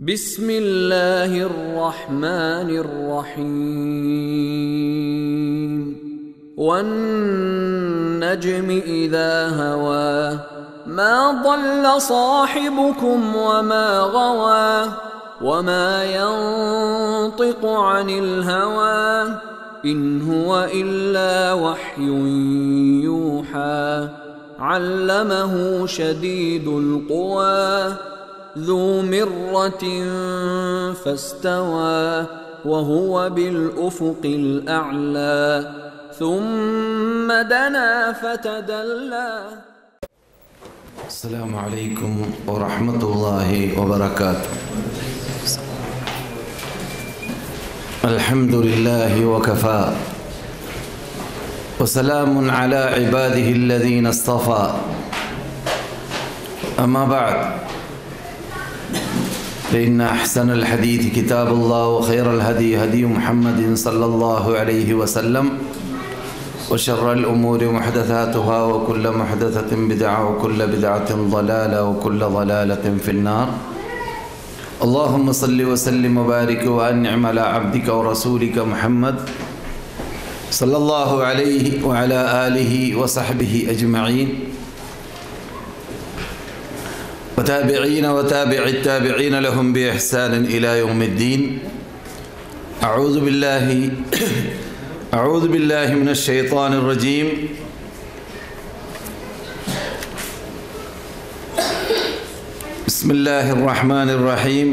بسم الله الرحمن الرحيم والنجم إذا هوى ما ضل صاحبكم وما غوى وما ينطق عن الهوى إن هو إلا وحي يوحى علمه شديد القوى ذو مرة فاستوى وهو بالأفق الأعلى ثم دنا فتدلى. السلام عليكم ورحمة الله وبركاته. الحمد لله وكفى وسلام على عباده الذين اصطفى أما بعد فإن أحسن الحديث كتاب الله وخير الهدي هدي محمد صلى الله عليه وسلم وشر الأمور محدثاتها وكل محدثة بدعة وكل بدعة ضلالة وكل ضلالة في النار. اللهم صل وسلم وبارك وأنعم على عبدك ورسولك محمد صلى الله عليه وعلى آله وصحبه أجمعين وتابعين وتابع التابعين لهم بإحسان إلى يوم الدين. أعوذ بالله من الشيطان الرجيم. بسم الله الرحمن الرحيم.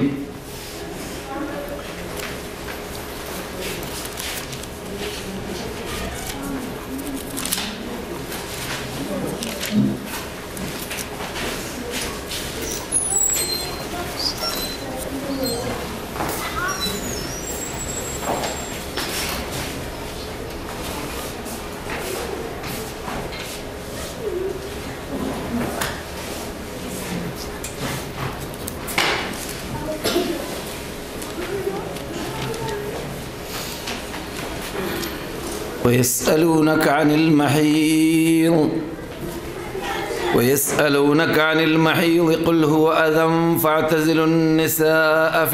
ويسألونك عن المحيض قل هو أذى فاعتزلوا النساء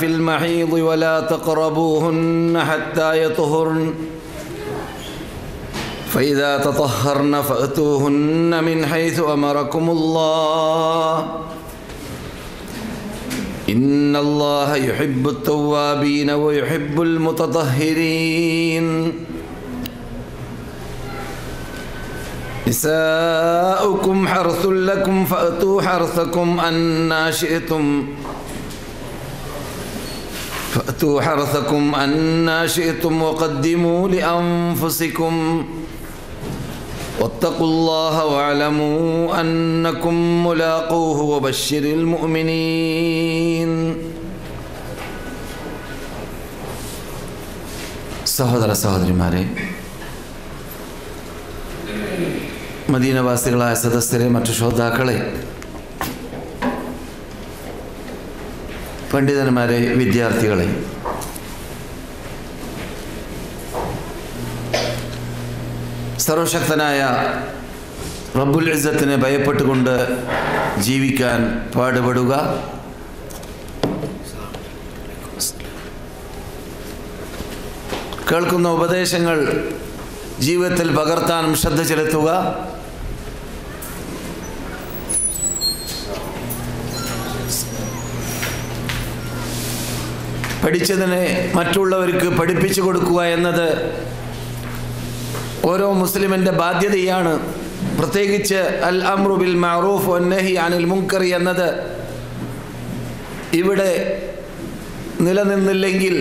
في المحيض ولا تقربوهن حتى يطهرن فإذا تطهرن فأتوهن من حيث أمركم الله إن الله يحب التوابين ويحب المتطهرين. نساؤكم حرث لكم فأتوا حرثكم أنى شئتم وقدموا لأنفسكم واتقوا الله واعلموا أنكم ملاقوه وبشر المؤمنين. സഹോദര സഹോദരിമാരെ, മദീനവാസികളായ സദസ്യരെ, മറ്റു ശ്രോതാക്കളെ, പണ്ഡിതന്മാരെ, വിദ്യാർത്ഥികളെ, സർവശക്തനായ റബ്ബുൽ ഇസ്സത്തിനെ ഭയപ്പെട്ടുകൊണ്ട് ജീവിക്കാൻ പാടുപെടുക. കേൾക്കുന്ന ഉപദേശങ്ങൾ ജീവിതത്തിൽ പകർത്താനും ശ്രദ്ധ ചെലുത്തുക. പഠിച്ചതിനെ മറ്റുള്ളവർക്ക് പഠിപ്പിച്ചു കൊടുക്കുക എന്നത് ഓരോ മുസ്ലിമിൻ്റെ ബാധ്യതയാണ്. പ്രത്യേകിച്ച് അൽ അംറു ബിൽ മഅറൂഫ് വന്നഹി അനിൽ മുൻകർ എന്നത് ഇവിടെ നിലനിന്നില്ലെങ്കിൽ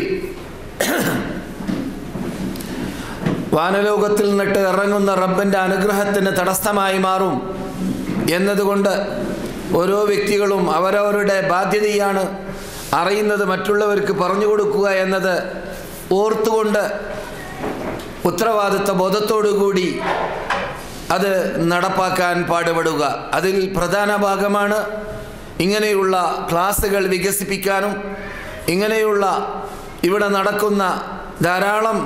വാനലോകത്തിൽ നിന്നിട്ട് ഇറങ്ങുന്ന റബ്ബിൻ്റെ അനുഗ്രഹത്തിന് തടസ്സമായി മാറും എന്നതുകൊണ്ട് ഓരോ വ്യക്തികളും അവരവരുടെ ബാധ്യതയാണ് അറിയുന്നത് മറ്റുള്ളവർക്ക് പറഞ്ഞു കൊടുക്കുക എന്നത് ഓർത്തുകൊണ്ട് ഉത്തരവാദിത്വ ബോധത്തോടുകൂടി അത് നടപ്പാക്കാൻ പാടുപെടുക. അതിൽ പ്രധാന ഭാഗമാണ് ഇങ്ങനെയുള്ള ക്ലാസ്സുകൾ വികസിപ്പിക്കാനും ഇങ്ങനെയുള്ള ഇവിടെ നടക്കുന്ന ധാരാളം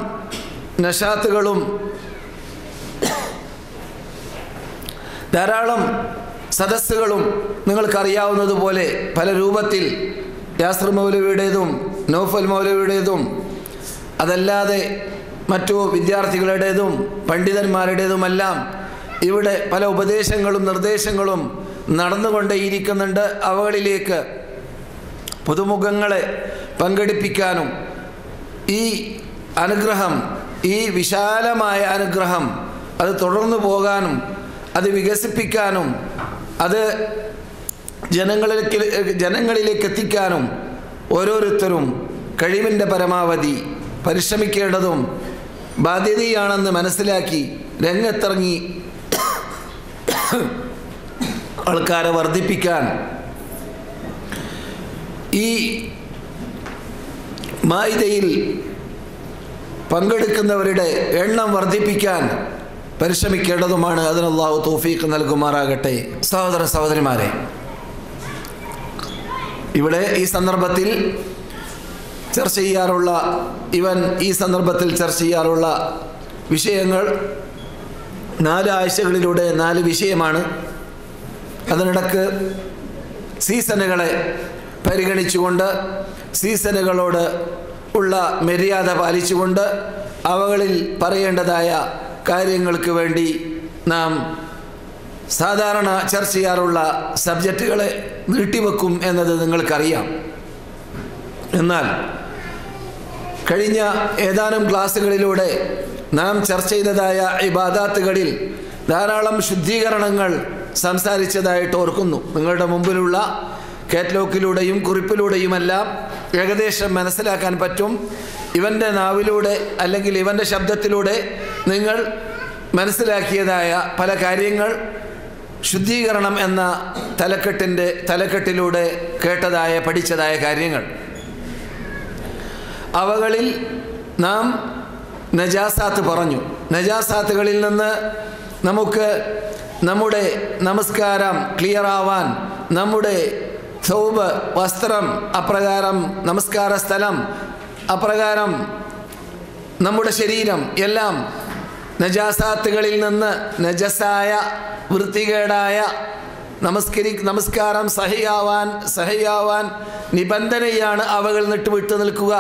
നശാത്തുകളും ധാരാളം സദസ്സുകളും നിങ്ങൾക്കറിയാവുന്നതുപോലെ പല രൂപത്തിൽ യാസിർ മൗലവിയുടേതും നൗഫൽ മൗലവിയുടേതും അതല്ലാതെ മറ്റു വിദ്യാർത്ഥികളുടേതും പണ്ഡിതന്മാരുടേതുമെല്ലാം ഇവിടെ പല ഉപദേശങ്ങളും നിർദ്ദേശങ്ങളും നടന്നുകൊണ്ടേയിരിക്കുന്നുണ്ട്. അവകളിലേക്ക് പുതുമുഖങ്ങളെ പങ്കെടുപ്പിക്കാനും ഈ അനുഗ്രഹം, ഈ വിശാലമായ അനുഗ്രഹം അത് തുടർന്നു പോകാനും അത് വികസിപ്പിക്കാനും അത് ജനങ്ങളിലേക്ക് എത്തിക്കാനും ഓരോരുത്തരും കഴിവിൻ്റെ പരമാവധി പരിശ്രമിക്കേണ്ടതും ബാധ്യതയാണെന്ന് മനസ്സിലാക്കി രംഗത്തിറങ്ങി ആൾക്കാരെ വർദ്ധിപ്പിക്കാൻ, ഈ മാഇദയിൽ പങ്കെടുക്കുന്നവരുടെ എണ്ണം വർദ്ധിപ്പിക്കാൻ പരിശ്രമിക്കേണ്ടതുമാണ്. അതിന് അല്ലാഹു തൗഫീഖ് നൽകുമാറാകട്ടെ. സഹോദര സഹോദരിമാരെ, ഇവിടെ ഈ സന്ദർഭത്തിൽ ചർച്ച ചെയ്യാറുള്ള വിഷയങ്ങൾ 4 ആഴ്ചകളിലൂടെ 4 വിഷയമാണ്. അതിനിടക്ക് സീസണുകളെ പരിഗണിച്ചുകൊണ്ട്, സീസണുകളോട് ഉള്ള മര്യാദ പാലിച്ചുകൊണ്ട് അവകളിൽ പറയേണ്ടതായ കാര്യങ്ങൾക്ക് വേണ്ടി നാം സാധാരണ ചർച്ച ചെയ്യാറുള്ള സബ്ജക്റ്റുകളെ നീട്ടിവെക്കും എന്നത് നിങ്ങൾക്കറിയാം. എന്നാൽ കഴിഞ്ഞ ഏതാനും ക്ലാസ്സുകളിലൂടെ നാം ചർച്ച ചെയ്തതായ ഇബാദാത്തുകളിൽ ധാരാളം ശുദ്ധീകരണങ്ങൾ സംസാരിച്ചതായിട്ട് ഓർക്കുന്നു. നിങ്ങളുടെ മുമ്പിലുള്ള കാറ്റലോഗിലൂടെയും കുറിപ്പിലൂടെയുമെല്ലാം ഏകദേശം മനസ്സിലാക്കാൻ പറ്റും. ഇവൻ്റെ നാവിലൂടെ അല്ലെങ്കിൽ ഇവൻ്റെ ശബ്ദത്തിലൂടെ നിങ്ങൾ മനസ്സിലാക്കിയതായ പല കാര്യങ്ങൾ ശുദ്ധീകരണം എന്ന തലക്കെട്ടിലൂടെ കേട്ടതായ പഠിച്ചതായ കാര്യങ്ങൾ. അവകളിൽ നാം നജാസാത്ത് പറഞ്ഞു. നജാസാത്തുകളിൽ നിന്ന് നമുക്ക് നമ്മുടെ നമസ്കാരം ക്ലിയർ ആവാൻ, നമ്മുടെ സൗബ് വസ്ത്രം അപ്രകാരം, നമസ്കാര സ്ഥലം അപ്രകാരം, നമ്മുടെ ശരീരം എല്ലാം നജാസാത്തുകളിൽ നിന്ന് നജസായ വൃത്തികേടായ നമസ്കാരം സഹിയാവാൻ നിബന്ധനയാണ് അവകൾ വിട്ടു നിൽക്കുക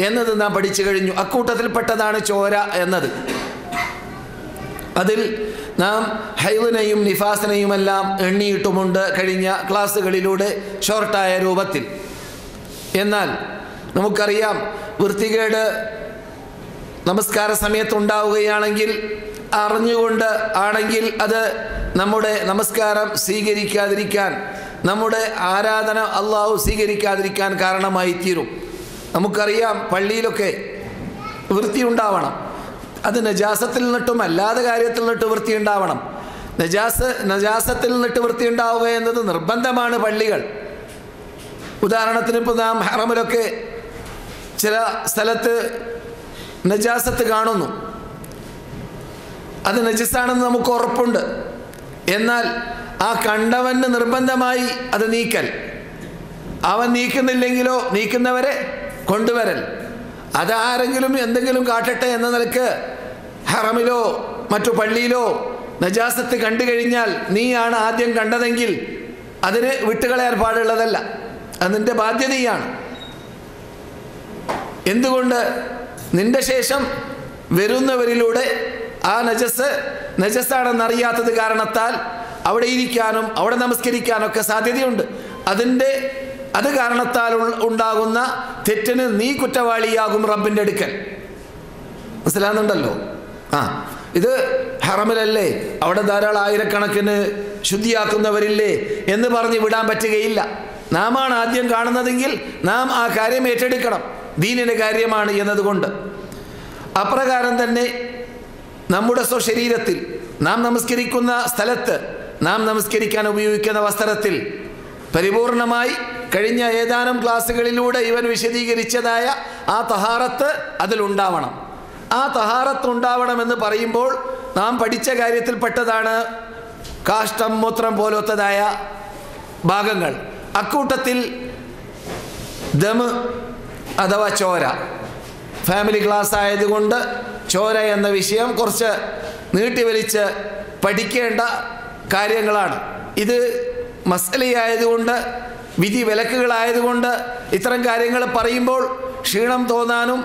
എന്നത് നാം പഠിച്ചു കഴിഞ്ഞു. അക്കൂട്ടത്തിൽപ്പെട്ടതാണ് ചോര എന്നത്. അതിൽ നാം ഹൈദിനെയും നിഫാസിനെയുമെല്ലാം എണ്ണിയിട്ടുമുണ്ട് കഴിഞ്ഞ ക്ലാസ്സുകളിലൂടെ ഷോർട്ടായ രൂപത്തിൽ. എന്നാൽ നമുക്കറിയാം, വൃത്തികേട് നമസ്കാര സമയത്തുണ്ടാവുകയാണെങ്കിൽ അറിഞ്ഞുകൊണ്ട് ആണെങ്കിൽ അത് നമ്മുടെ നമസ്കാരം സ്വീകരിക്കാതിരിക്കാൻ, നമ്മുടെ ആരാധന അള്ളാഹു സ്വീകരിക്കാതിരിക്കാൻ കാരണമായി തീരും. നമുക്കറിയാം, പള്ളിയിലൊക്കെ വൃത്തി ഉണ്ടാവണം. അത് നജാസത്തിൽ നിന്നിട്ടും അല്ലാതെ കാര്യത്തിൽ നിന്നിട്ട് വൃത്തി ഉണ്ടാവണം. നജാസത്തിൽ നിന്നിട്ട് വൃത്തി ഉണ്ടാവുക എന്നത് നിർബന്ധമാണ്. പള്ളികൾ ഉദാഹരണത്തിന് ഇപ്പോൾ നാം ഹറമിലൊക്കെ ചില സ്ഥലത്ത് നജാസത്ത് കാണുന്നു. അത് നജസാണെന്ന് നമുക്ക് ഉറപ്പുണ്ട്. എന്നാൽ ആ കണ്ടവന് നിർബന്ധമായി അത് നീക്കൽ, അവൻ നീക്കുന്നില്ലെങ്കിലോ നീക്കുന്നവരെ കൊണ്ടുവരൽ, അതാരെങ്കിലും എന്തെങ്കിലും കാട്ടട്ടെ എന്ന നിലക്ക് ഹറമിലോ മറ്റു പള്ളിയിലോ നജാസത്ത് കണ്ടു കഴിഞ്ഞാൽ നീയാണ് ആദ്യം കണ്ടതെങ്കിൽ അതിന് വിട്ടുകളയാൻ പാടുള്ളതല്ല. അത് നിന്റെ ബാധ്യതയാണ്. എന്തുകൊണ്ട്? നിന്റെ ശേഷം വരുന്നവരിലൂടെ ആ നജസാണെന്നറിയാത്തത് കാരണത്താൽ അവിടെ ഇരിക്കാനും അവിടെ നമസ്കരിക്കാനൊക്കെ സാധ്യതയുണ്ട്. അത് കാരണത്താൽ ഉണ്ടാകുന്ന തെറ്റിന് നീ കുറ്റവാളിയാകും റബ്ബിൻ്റെ അടുക്കൽ. മനസ്സിലാകുന്നുണ്ടല്ലോ? ഇത് ഹറമിലല്ലേ, അവിടെ ധാരാളം ആയിരക്കണക്കിന് ശുദ്ധിയാക്കുന്നവരില്ലേ എന്ന് പറഞ്ഞ് വിടാൻ പറ്റുകയില്ല. നാമാണ് ആദ്യം കാണുന്നതെങ്കിൽ നാം ആ കാര്യം ഏറ്റെടുക്കണം. ദീനിൻ്റെ കാര്യമാണ് എന്നതുകൊണ്ട്. അപ്രകാരം തന്നെ നമ്മുടെ സ്വശരീരത്തിൽ, നാം നമസ്കരിക്കുന്ന സ്ഥലത്ത്, നാം നമസ്കരിക്കാൻ ഉപയോഗിക്കുന്ന വസ്ത്രത്തിൽ പരിപൂർണമായി കഴിഞ്ഞ ഏതാനും ക്ലാസ്സുകളിലൂടെ ഇവൻ വിശദീകരിച്ചതായ ആ തഹാറത്ത് അതിലുണ്ടാവണം. ആ തഹാറത്ത് ഉണ്ടാവണമെന്ന് പറയുമ്പോൾ നാം പഠിച്ച കാര്യത്തിൽപ്പെട്ടതാണ് കാഷ്ടം, മൂത്രം പോലത്തതായ ഭാഗങ്ങൾ. അക്കൂട്ടത്തിൽ ദമ് അഥവാ ചോര, ഫാമിലി ക്ലാസ് ആയതുകൊണ്ട് ചോര എന്ന വിഷയം കുറച്ച് നീട്ടിവലിച്ച് പഠിക്കേണ്ട കാര്യങ്ങളാണ്. ഇത് മസ്അലയായതുകൊണ്ട്, വിധി വിലക്കുകളായതുകൊണ്ട് ഇത്തരം കാര്യങ്ങൾ പറയുമ്പോൾ ക്ഷീണം തോന്നാനും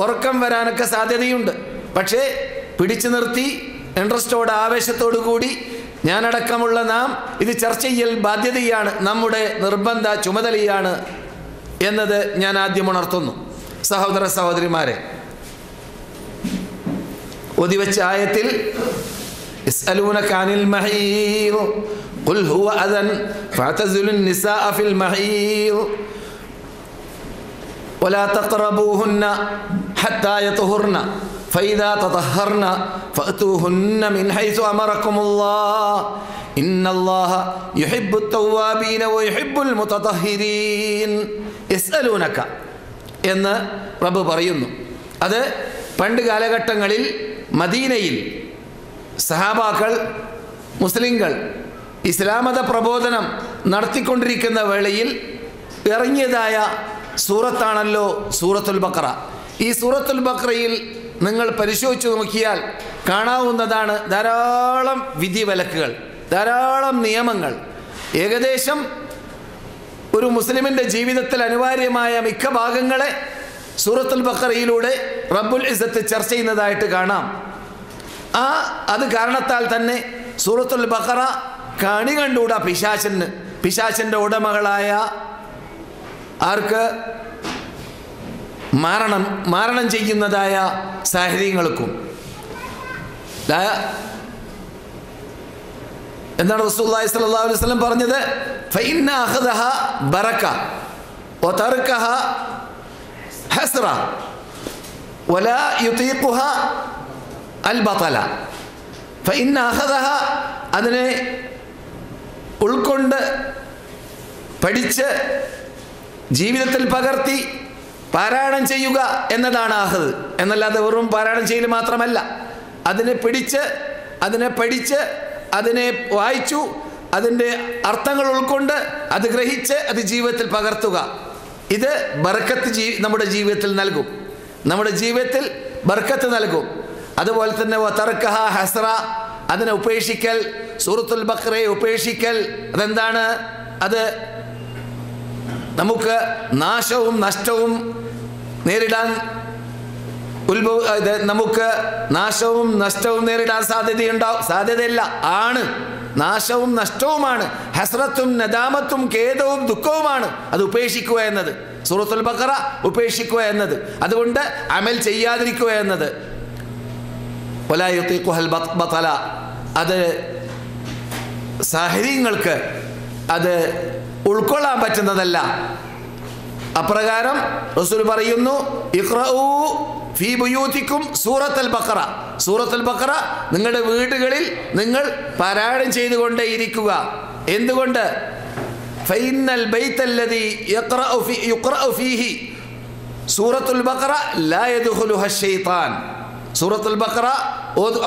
ഉറക്കം വരാനൊക്കെ സാധ്യതയുണ്ട്. പക്ഷേ പിടിച്ചു നിർത്തി ഇൻട്രസ്റ്റോട്, ആവേശത്തോടു കൂടി ഞാനടക്കമുള്ള നാം ഇത് ചർച്ച ചെയ്യൽ ബാധ്യതയാണ്, നമ്മുടെ നിർബന്ധ ചുമതലയാണ് എന്നത് ഞാൻ ആദ്യം ഉണർത്തുന്നു. സഹോദര സഹോദരിമാരെ, ഓതിവെച്ച ആയത്തിൽ യസ്അലൂനക അനിൽ മഹീദ് ഖുൽ ഹുവ അദൻ ഫഅതസിലുൻ നിസാഅ ഫിൽ മഹീദ് വലാ തഖറബൂഹുന്ന ഹത്താ യത്ഹുർന ഫഇദാ തطهرന ഫഅതൂഹുന്ന മിൻ ഹൈസു അമറകുമുല്ലാഹ് ഇന്നല്ലാഹ യുഹിബ്ബുത് തവ്വാബീന വയുഹിബ്ബുൽ മുതതഹിരീൻ. യസ്അലൂനക എന്ന് റബ്ബ് പറയുന്നു. അത് പണ്ട് കാലഘട്ടങ്ങളിൽ മദീനയിൽ സഹാബാക്കൾ, മുസ്ലിങ്ങൾ ഇസ്ലാമത പ്രബോധനം നടത്തിക്കൊണ്ടിരിക്കുന്ന വേളയിൽ ഇറങ്ങിയതായ സൂറത്താണല്ലോ സൂറത്തുൽ ബഖറ. ഈ സൂറത്തുൽ ബഖറയിൽ നിങ്ങൾ പരിശോധിച്ച് നോക്കിയാൽ കാണാവുന്നതാണ് ധാരാളം വിധിവിലക്കുകൾ, ധാരാളം നിയമങ്ങൾ. ഏകദേശം ഒരു മുസ്ലിമിൻ്റെ ജീവിതത്തിൽ അനിവാര്യമായ മിക്ക ഭാഗങ്ങളെ സൂറത്തുൽ ബഖറയിലൂടെ റബ്ബുൽ ഇസ്സത്ത് ചർച്ച ചെയ്യുന്നതായിട്ട് കാണാം. അത് കാരണത്താൽ തന്നെ സൂറത്തുൽ ബഖറ കണി കണ്ടുകൂടാ പിശാചിൻ്റെ ഉടമകളായ ആർക്ക് മാരണം ചെയ്യുന്നതായ സാഹചര്യങ്ങൾക്കും. എന്താണ് റസൂലുള്ളാഹി സ്വല്ലല്ലാഹു അലൈഹി വസല്ലം പറഞ്ഞത്? ഫഇന്ന അഖദഹ ബറക വതർകഹ ഹസ്റ വലാ യുതീഖുഹ അൽ ബതല. ഫഇന്ന അഖദഹ, അതിനെ ഉൾക്കൊണ്ട് പഠിച്ച് ജീവിതത്തിൽ പകർത്തി പാരായണം ചെയ്യുക എന്നതാണ് അഖദ്. എന്നല്ലാതെ വെറും പാരായണം ചെയ്യൽ മാത്രമല്ല, അതിനെ പിടിച്ച്, അതിനെ പഠിച്ച്, അതിനെ വായിച്ചു, അതിൻ്റെ അർത്ഥങ്ങൾ ഉൾക്കൊണ്ട് അത് ഗ്രഹിച്ച് അത് ജീവിതത്തിൽ പകർത്തുക. ഇത് ബർക്കത്ത് നമ്മുടെ ജീവിതത്തിൽ നൽകും, നമ്മുടെ ജീവിതത്തിൽ ബർക്കത്ത് നൽകും. അതുപോലെ തന്നെ വതർകഹ ഹസ്റ, അതിനെ ഉപേക്ഷിക്കൽ, സൂറത്തുൽ ബഖറയെ ഉപേക്ഷിക്കൽ. അതെന്താണ്? അത് നമുക്ക് നാശവും നഷ്ടവും നേരിടാൻ നമുക്ക് നാശവും നഷ്ടവും നേരിടാൻ സാധ്യതയില്ല, ആണ്. നാശവും നഷ്ടവുമാണ്, ഹസ്രത്തും നദാമത്തും ഖേദവും ദുഃഖവുമാണ് അത് ഉപേക്ഷിക്കുക എന്നത്. സൂറത്തുൽ ബഖറ ഉപേക്ഷിക്കുക എന്നത്, അതുകൊണ്ട് അമൽ ചെയ്യാതിരിക്കുക എന്നത്. വലാ യുതീഖുഹൽ ബതല, അത് സാഹചര്യങ്ങൾക്ക് അത് ഉൾക്കൊള്ളാൻ പറ്റുന്നതല്ല. അപ്രകാരം റസൂൽ പറയുന്നു, ഇഖ്റഊ ഫീ ബുയൂതിക്കും സൂറത്തുൽ ബഖറ. സൂറത്തുൽ ബഖറ നിങ്ങളുടെ വീടുകളിൽ നിങ്ങൾ പാരായണം ചെയ്തുകൊണ്ടേയിരിക്കുക. എന്തുകൊണ്ട്? ഫഇന്നൽ ബൈത്തല്ലദീ യുഖ്റഉ ഫീഹി സൂറത്തുൽ ബഖറ ലാ യദ്ഖുലുഹ ശൈത്താൻ. സൂറത്തുൽ ബഖറ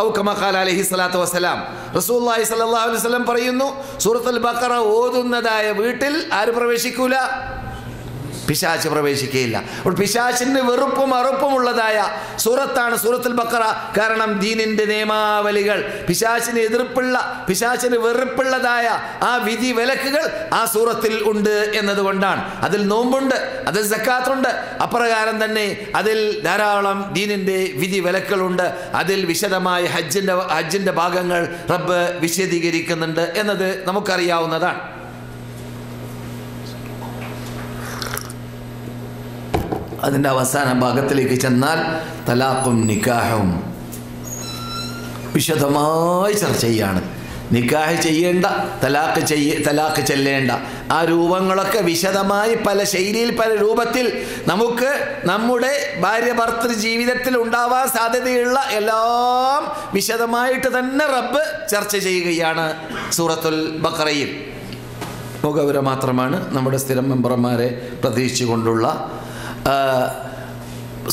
ഔ കമാ ഖാല അലൈഹി സ്വലാത്തു വസ്സലാം, റസൂലുള്ളാഹി സ്വല്ലല്ലാഹു അലൈഹി വസല്ലം പറയുന്നു, സൂറത്തുൽ ബഖറ ഓതുന്നതായ വീട്ടിൽ ആര് പ്രവേശിക്കൂല? പിശാച് പ്രവേശിക്കുകയില്ല. അപ്പോൾ പിശാചിന് വെറുപ്പും അറുപ്പുമുള്ളതായ സൂറത്താണ് സൂറത്തുൽ ബഖറ. കാരണം ദീനിൻ്റെ നിയമാവലികൾ, പിശാചിന് എതിർപ്പുള്ള, പിശാചിന് വെറുപ്പുള്ളതായ ആ വിധി വിലക്കുകൾ ആ സൂറത്തിൽ ഉണ്ട് എന്നതുകൊണ്ടാണ്. അതിൽ നോമ്പുണ്ട്, അതിൽ സക്കാത്തുണ്ട്. അപ്രകാരം തന്നെ അതിൽ ധാരാളം ദീനിൻ്റെ വിധി വിലക്കുകളുണ്ട്. അതിൽ വിശദമായ ഹജ്ജിൻ്റെ ഭാഗങ്ങൾ റബ്ബ് വിശദീകരിക്കുന്നുണ്ട് എന്നത് നമുക്കറിയാവുന്നതാണ്. അതിൻ്റെ അവസാന ഭാഗത്തിലേക്ക് ചെന്നാൽ തലാഖും നിക്കാഹും വിശദമായി ചർച്ച ചെയ്യാണ്. നിക്കാഹ് ചെയ്യേണ്ട, തലാഖ് ചെല്ലേണ്ട ആ രൂപങ്ങളൊക്കെ വിശദമായി പല ശൈലിയിൽ, പല രൂപത്തിൽ നമുക്ക് നമ്മുടെ ഭാര്യ ഭർത്തൃ ജീവിതത്തിൽ ഉണ്ടാവാൻ സാധ്യതയുള്ള എല്ലാം വിശദമായിട്ട് തന്നെ റബ്ബ് ചർച്ച ചെയ്യുകയാണ് സൂറത്തുൽ ബഖറയിൽ. മുഖവുര മാത്രമാണ് നമ്മുടെ സ്ഥിരം മെമ്പർമാരെ പ്രതീക്ഷിച്ചുകൊണ്ടുള്ള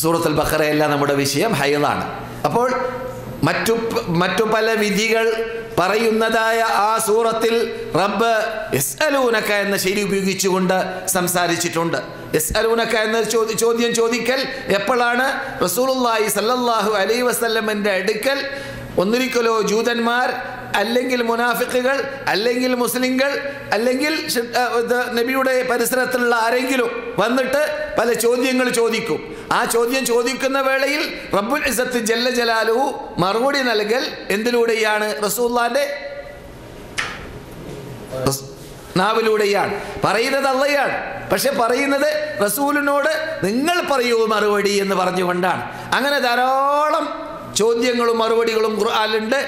സൂറത്തുൽ ബഖറയല്ല നമ്മുടെ വിഷയം, ഹൈളാണ്. അപ്പോൾ മറ്റു പല വിധികൾ പറയുന്നതായ ആ സൂറത്തിൽ റബ്ബ് യസ്അലൂനക എന്ന ശൈലി ഉപയോഗിച്ചുകൊണ്ട് സംസാരിച്ചിട്ടുണ്ട്. യസ്അലൂനക എന്ന ചോദ്യം ചോദിക്കൽ എപ്പോഴാണ്? റസൂലുള്ളാഹി സ്വല്ലല്ലാഹു അലൈഹി വസല്ലമിൻ്റെ അടുക്കൽ ഒന്നിരിക്കലോ ജൂതന്മാർ അല്ലെങ്കിൽ മുനാഫിക്കുകൾ, അല്ലെങ്കിൽ മുസ്ലിങ്ങൾ, അല്ലെങ്കിൽ നബിയുടെ പരിസരത്തുള്ള ആരെങ്കിലും വന്നിട്ട് പല ചോദ്യങ്ങൾ ചോദിക്കും. ആ ചോദ്യം ചോദിക്കുന്ന വേളയിൽ റബ്ബുൽ ഇസ്സത്ത് ജല്ല ജലാലുഹു മറുപടി നൽകൽ എന്തിലൂടെയാണ്? റസൂലുള്ളാഹിന്റെ നാവിലൂടെയാണ്. പറയുന്നത് അള്ളയാണ്, പക്ഷെ പറയുന്നത് റസൂലിനോട് നിങ്ങൾ പറയൂ മറുപടി എന്ന് പറഞ്ഞുകൊണ്ടാണ്. അങ്ങനെ ധാരാളം ചോദ്യങ്ങളും മറുപടികളും ഖുർആനിലുണ്ട്.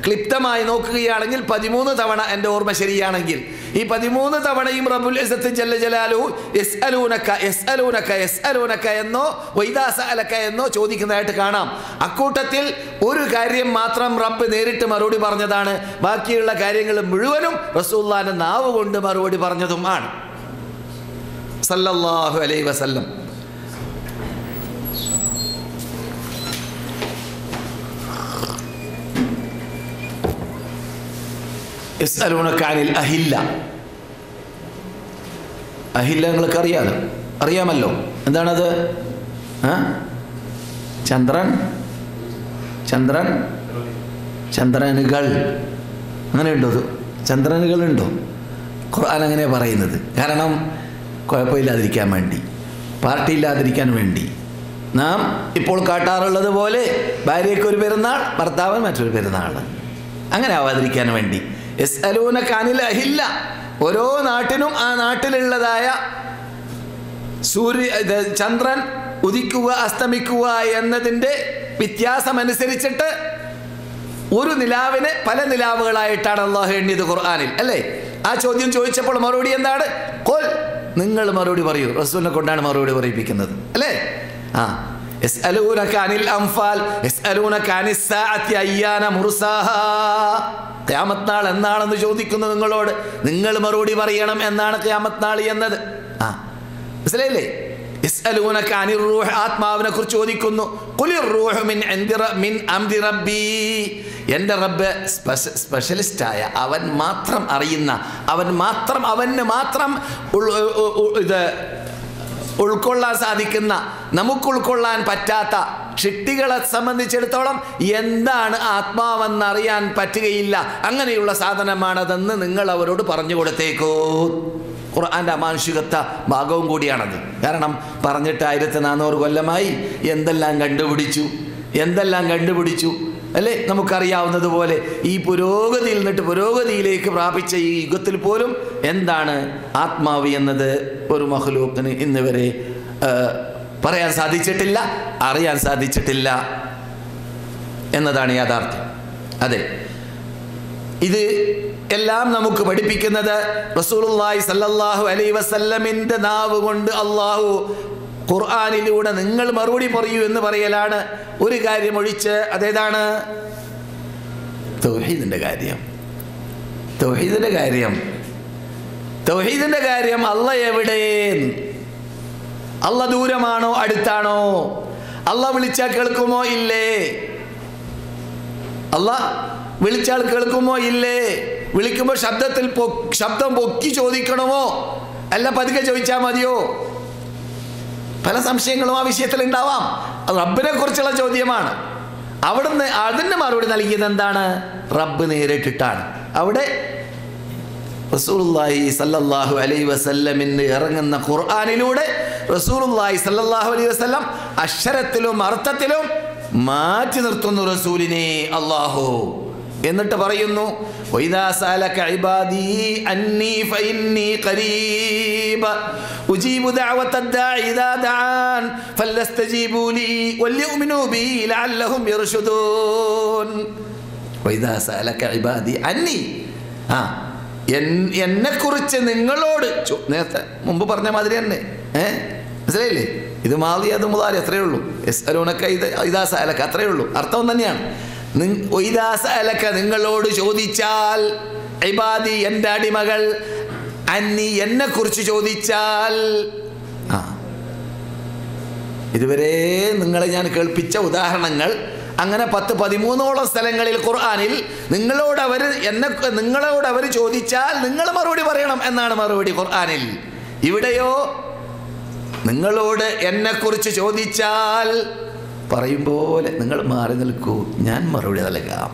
ക്ലിപ്തമായി നോക്കുകയാണെങ്കിൽ 13 തവണ, എൻ്റെ ഓർമ്മ ശരിയാണെങ്കിൽ ഈ 13 തവണയും റബ്ബുൽ ഇസ്സത്ത് ജല്ല ജലാലുഹു യസ്അലൂനക യസ്അലൂനക യസ്അലൂനക എന്നോ വഇദാ സഅലക എന്നോ ചോദിക്കുന്നതായിട്ട് കാണാം. അക്കൂട്ടത്തിൽ ഒരു കാര്യം മാത്രം റബ്ബ് നേരിട്ട് മറുപടി പറഞ്ഞതാണ്. ബാക്കിയുള്ള കാര്യങ്ങൾ മുഴുവനും റസൂലുള്ളാഹിന്റെ നാവ് കൊണ്ട് മറുപടി പറഞ്ഞതും ആണ് സല്ലല്ലാഹു അലൈഹി വസല്ലം. യസ്അലൂനക അനിൽ അഹില്ല. അഹില്ല നിങ്ങൾക്ക് അറിയാമല്ലോ. എന്താണത്? ചന്ദ്രനുകൾ. അങ്ങനെയുണ്ടോ? ചന്ദ്രനുകളുണ്ടോ? ഖുർആൻ അങ്ങനെ പറയുന്നത്. കാരണം കുഴപ്പമില്ലാതിരിക്കാൻ വേണ്ടി, പാർട്ടി ഇല്ലാതിരിക്കാൻ വേണ്ടി നാം ഇപ്പോൾ കാട്ടാറുള്ളത് പോലെ ഭാര്യയ്ക്കൊരു പെരുന്നാൾ, ഭർത്താവിന് മറ്റൊരു പെരുന്നാൾ, അങ്ങനെ ആവാതിരിക്കാൻ വേണ്ടി. യസ്അലൂനക അനിൽ അഹില്ല. ഓരോ നാട്ടിനും ആ നാട്ടിലുള്ളതായ ചന്ദ്രൻ ഉദിക്കുക അസ്തമിക്കുക എന്നതിൻ്റെ വ്യത്യാസമനുസരിച്ചിട്ട് ഒരു നിലാവിന് പല നിലാവുകളായിട്ടാണ് അള്ളാഹു എണ്ണിയത് ഖുർആനിൽ, അല്ലേ? ആ ചോദ്യം ചോദിച്ചപ്പോൾ മറുപടി എന്താണ്? ഖുൽ, നിങ്ങൾ മറുപടി പറയൂ. റസൂലിനെ കൊണ്ടാണ് മറുപടി പറയിപ്പിക്കുന്നത്, അല്ലേ? യസ്അലൂനക അനിൽ അൻഫാൽ യസ്അലൂനക അനിസ് സാഅത്തി അയ്യാന മുർസാഹാ. ഖിയാമത്ത് നാൾ എന്നാണെന്ന് ചോദിക്കുന്നു നിങ്ങളോട്, നിങ്ങൾ മറുപടി പറയണം എന്നാണ് ഖിയാമത്ത് നാൾ എന്നത്. മനസ്സിലായില്ലേ? യസ്അലൂനക അനിർ റൂഹ്, ആത്മാവിനെ കുറിച്ച് ചോദിക്കുന്നു. ഖുലിർ റൂഹു മിൻ അംരി റബ്ബി. എൻ്റെ റബ്ബ് സ്പെഷ്യലിസ്റ്റായ, അവൻ മാത്രം അറിയുന്ന, അവന് മാത്രം ഉൾക്കൊള്ളാൻ സാധിക്കുന്ന, നമുക്ക് ഉൾക്കൊള്ളാൻ പറ്റാത്ത ശക്തികളെ സംബന്ധിച്ചിടത്തോളം എന്താണ് ആത്മാവെന്നറിയാൻ പറ്റുകയില്ല. അങ്ങനെയുള്ള സാധനമാണതെന്ന് നിങ്ങൾ അവരോട് പറഞ്ഞു കൊടുത്തേക്കോ. ഖുർആൻ്റെ അമാനുഷികത്ത ഭാഗവും കൂടിയാണത്. കാരണം പറഞ്ഞിട്ട് 1400 കൊല്ലമായി എന്തെല്ലാം കണ്ടുപിടിച്ചു, അല്ലേ? നമുക്കറിയാവുന്നതുപോലെ ഈ പുരോഗതിയിൽ നിന്നിട്ട് പുരോഗതിയിലേക്ക് പ്രാപിച്ച ഈ യുഗത്തിൽ പോലും എന്താണ് ആത്മാവ് എന്നത് ഒരു മഖ്ലൂഖിന് ഇന്ന് വരെ പറയാൻ സാധിച്ചിട്ടില്ല, അറിയാൻ സാധിച്ചിട്ടില്ല എന്നതാണ് യാഥാർത്ഥ്യം. അതെ, ഇത് എല്ലാം നമുക്ക് പഠിപ്പിക്കുന്നത് റസൂലുള്ളാഹി സ്വല്ലല്ലാഹു അലൈഹി വസല്ലമിൻ്റെ നാവ് കൊണ്ട് അള്ളാഹു ഖുർആനിലൂടെ നിങ്ങൾ മറുപടി പറയൂ എന്ന് പറയലാണ്. ഒരു കാര്യം ഒഴിച്ച്, അതേതാണ്? തൗഹീദിന്റെ കാര്യം. അള്ള എവിടെ? അള്ള ദൂരമാണോ അടുത്താണോ? അള്ള വിളിച്ചാൽ കേൾക്കുമോ ഇല്ലേ? അള്ള വിളിച്ചാൽ കേൾക്കുമോ ഇല്ലേ? വിളിക്കുമ്പോൾ ശബ്ദം പൊക്കി ചോദിക്കണമോ, അല്ല പതുക്കെ ചോദിച്ചാൽ മതിയോ? പല സംശയങ്ങളും ആ വിഷയത്തിൽ ഉണ്ടാവാം. റബ്ബിനെ കുറിച്ചുള്ള ചോദ്യമാണ്. അവിടുന്ന് അതിന് മറുപടി നൽകിയത് എന്താണ്? റബ്ബ് നേരിട്ടിട്ടാണ്. അവിടെ റസൂലുള്ളാഹി സല്ലല്ലാഹു അലൈഹി വസല്ലമിന് ഇറങ്ങുന്ന ഖുർആനിലൂടെ റസൂലുള്ളാഹി സല്ലല്ലാഹു അലൈഹി വസല്ലം അക്ഷരത്തിലും അർത്ഥത്തിലും മാറ്റി നിർത്തുന്നു റസൂലിനെ അല്ലാഹു. എന്നിട്ട് പറയുന്നു, വഇദാ സഅലക ഇബാദി അന്നി ഫഇന്നി ഖരീബ് ഉജീബു ദഅവതദ് ദാഇ ഇദാ ദഅൻ ഫലസ്തജീബു ലി വൽയുമിനു ബി ലഅല്ലഹും യർഷുദൂൻ. വഇദാ സഅലക ഇബാദി അന്നി, എന്നെക്കുറിച്ച് നിങ്ങളോട്, നേരത്തെ മുമ്പ് പറഞ്ഞ മാതിരി തന്നെ, മനസ്സിലായില്ലേ? ഇത് മാദി അത് മുദാരി, അത്രയേ ഉള്ളൂ. യസ്അലൂനക ഇദാ സഅലക, അത്രയേ ഉള്ളൂ. അർത്ഥം തന്നെയാണ്. ഇദാ സഅലക, നിങ്ങളോട് ചോദിച്ചാൽ, ഇബാദി എൻ്റെ അടിമകൾ, അന്നി എന്നെക്കുറിച്ച് ചോദിച്ചാൽ. ഇതുവരെ നിങ്ങളെ ഞാൻ കേൾപ്പിച്ച ഉദാഹരണങ്ങൾ അങ്ങനെ 10-13ഓളം സ്ഥലങ്ങളിൽ ഖുർആനിൽ നിങ്ങളോട് അവർ ചോദിച്ചാൽ നിങ്ങൾ മറുപടി പറയണം എന്നാണ് മറുപടി ഖുർആനിൽ. ഇവിടെയോ നിങ്ങളോട് എന്നെക്കുറിച്ച് ചോദിച്ചാൽ പറയും പോലെ നിങ്ങൾ മാറി നിൽക്കൂ, ഞാൻ മറുപടി നൽകാം.